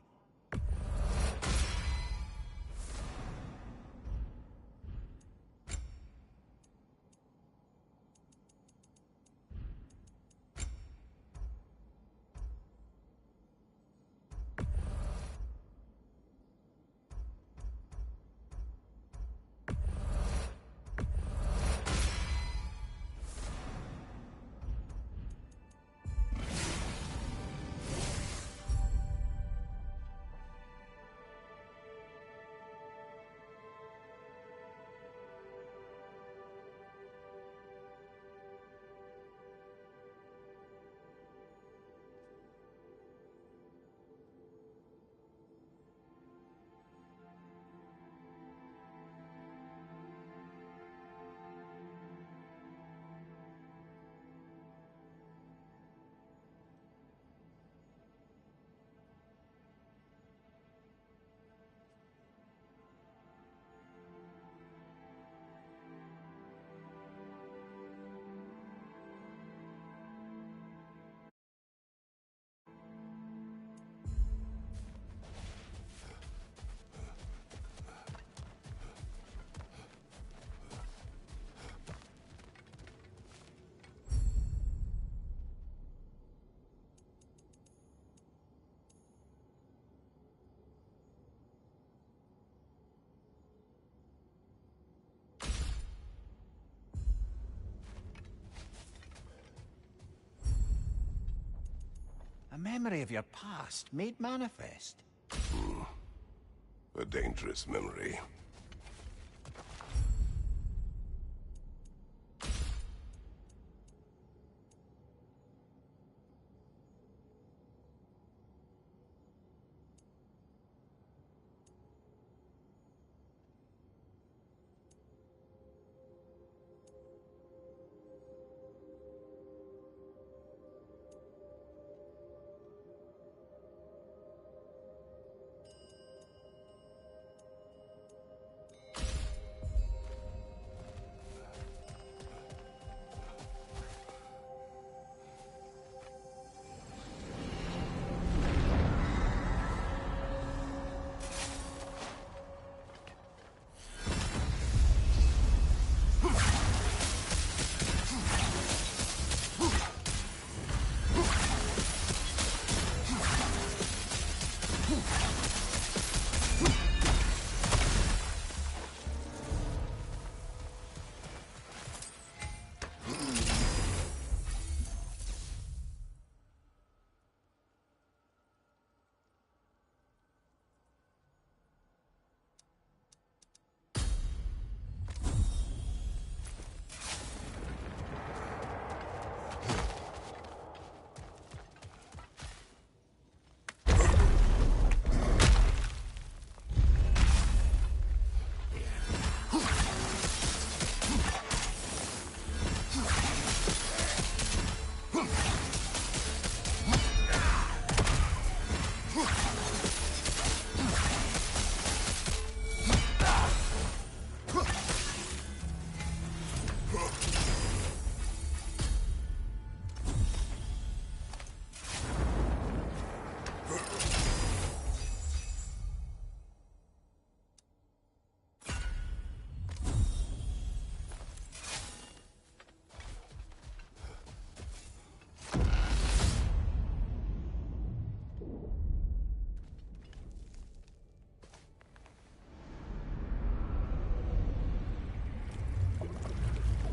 A memory of your past made manifest.
A dangerous memory.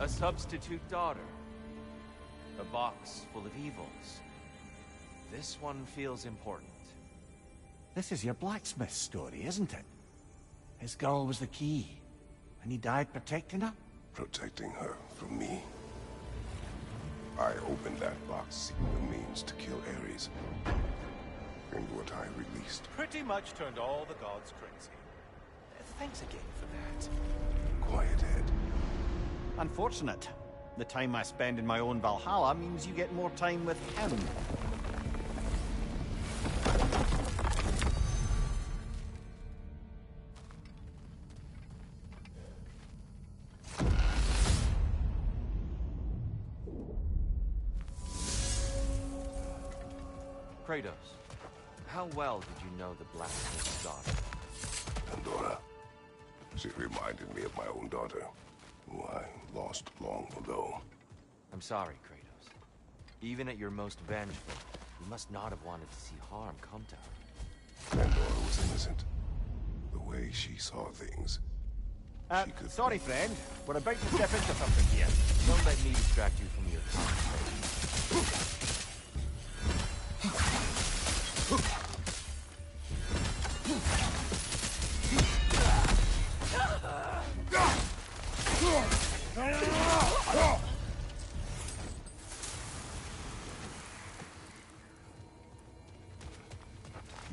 A substitute daughter. A box full of evils. This one feels important.
This is your blacksmith story, isn't it? His girl was the key, and he died protecting her?
Protecting her from me. I opened that box seeking the means to kill Ares. And what I released.
Pretty much turned all the gods crazy. Thanks again for that.
Quiet head.
Unfortunate. The time I spend in my own Valhalla means you get more time with him.
Kratos, how well did you know the blacksmith's daughter?
Pandora. She reminded me of my own daughter, who I lost long ago.
I'm sorry, Kratos. Even at your most vengeful, you must not have wanted to see harm come to her.
Pandora was innocent. The way she saw things. She could...
Sorry, friend. We're about to step into something here.
Don't let me distract you from your conversation.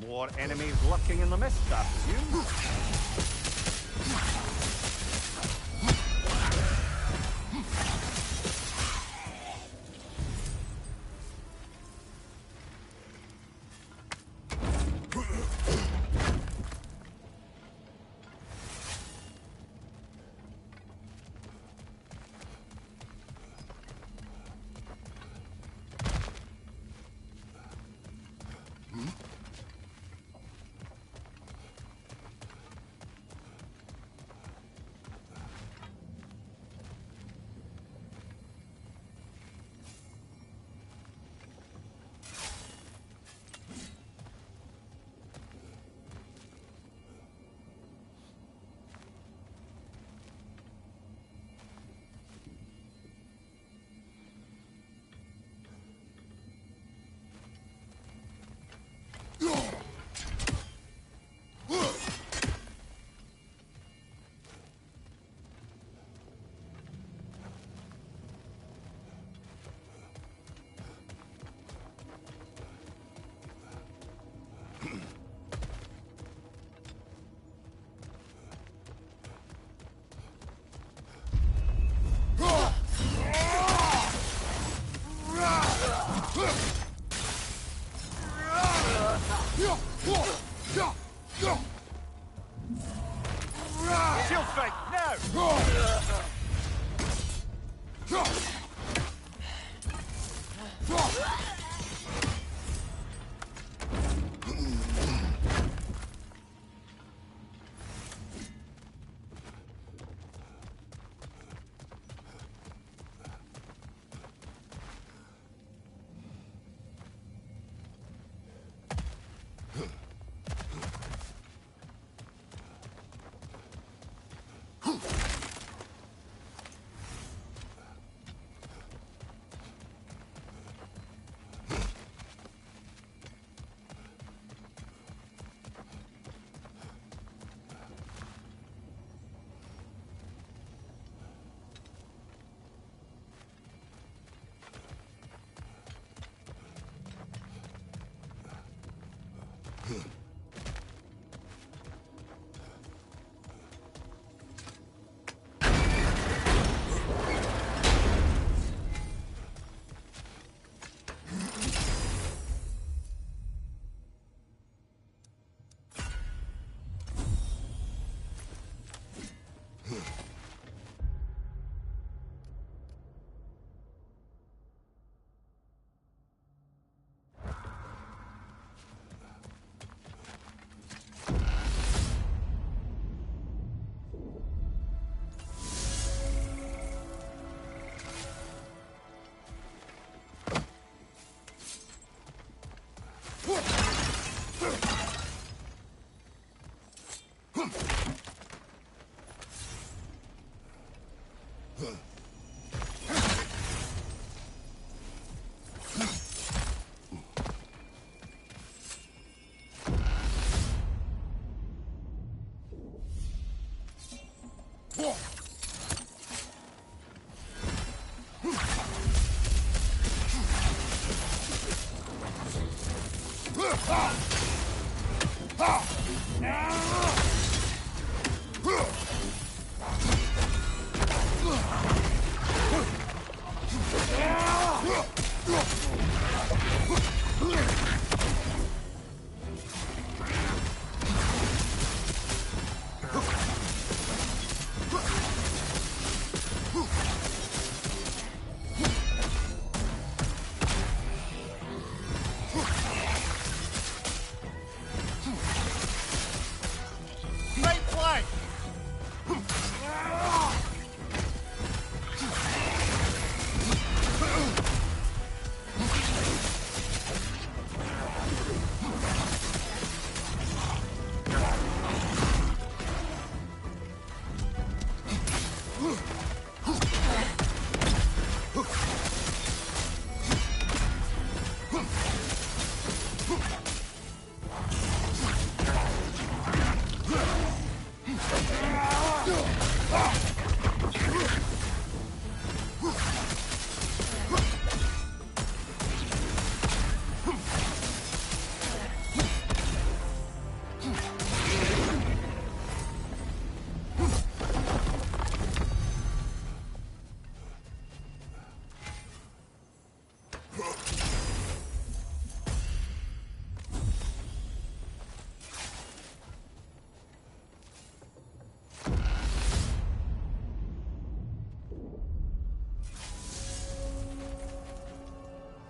More enemies lurking in the mist, I presume.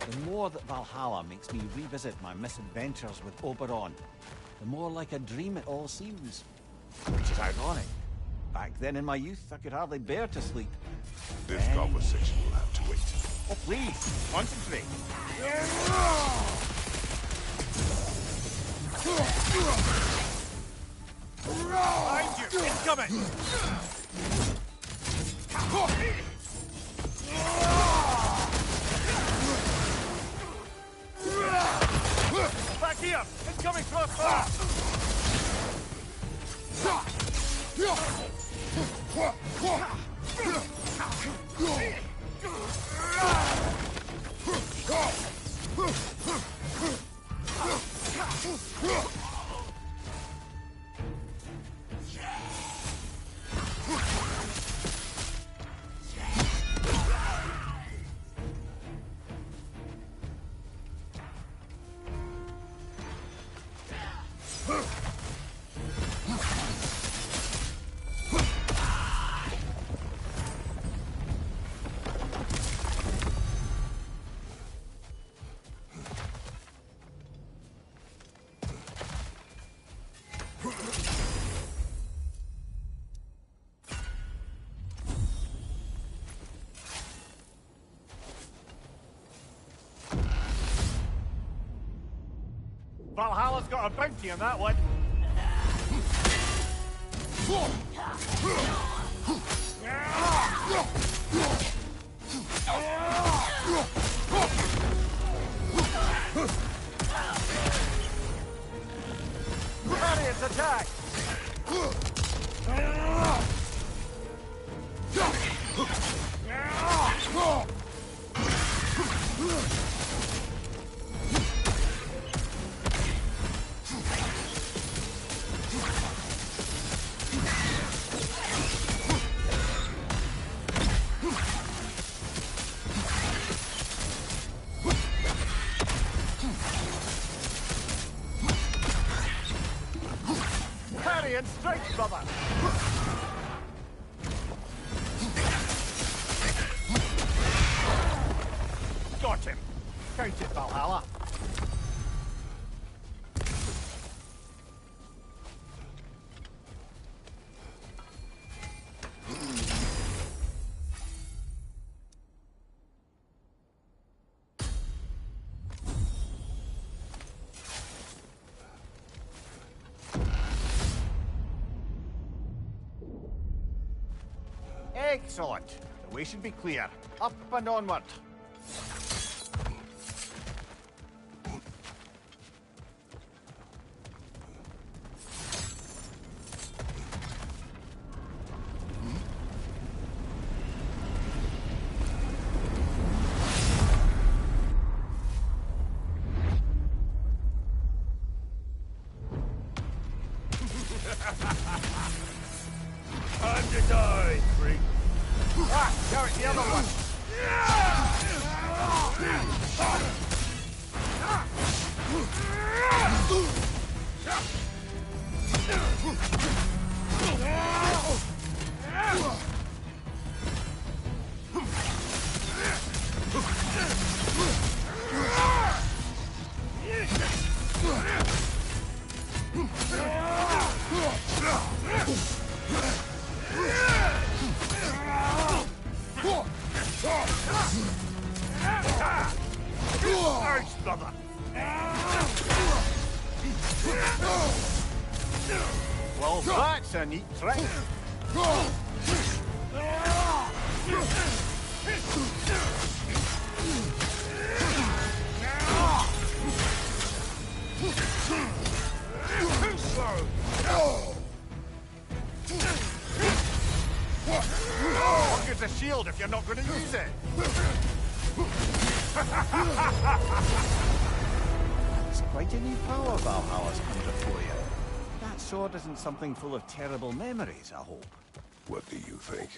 The more that Valhalla makes me revisit my misadventures with Oberon, the more like a dream it all seems. Which is ironic. Back then in my youth, I could hardly bear to sleep.
This conversation will have to wait.
Oh, please, concentrate.
Behind you! Incoming! Back here! Incoming thrust fire!
Valhalla's got a bounty on that one. Guardians attack! and strike, brother! Got him! Count it, Valhalla. Excellent. The way should be clear. Up and onward.
Time to die, freak.
Ah, now it's the other one.
Arch, brother.
Well, that's a neat trick. What good's a shield if you're not going to use it? It's quite a new power Valhalla's come to for you. That sword isn't something full of terrible memories, I hope.
What do you think?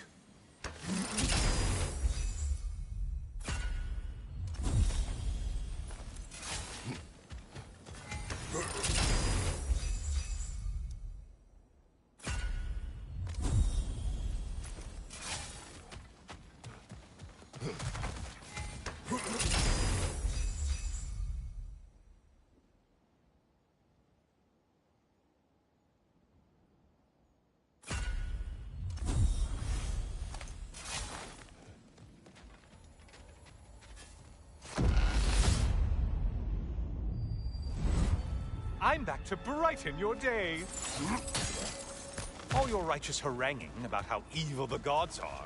I'm back to brighten your day. All your righteous haranguing about how evil the gods are,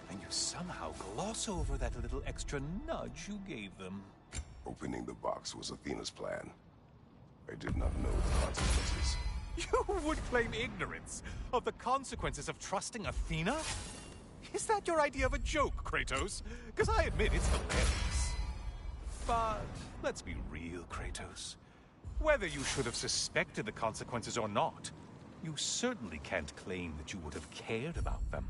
and you somehow gloss over that little extra nudge you gave them.
Opening the box was Athena's plan. I did not know the consequences.
You would claim ignorance of the consequences of trusting Athena? Is that your idea of a joke, Kratos? Because I admit it's hilarious. But let's be real, Kratos. Whether you should have suspected the consequences or not, you certainly can't claim that you would have cared about them.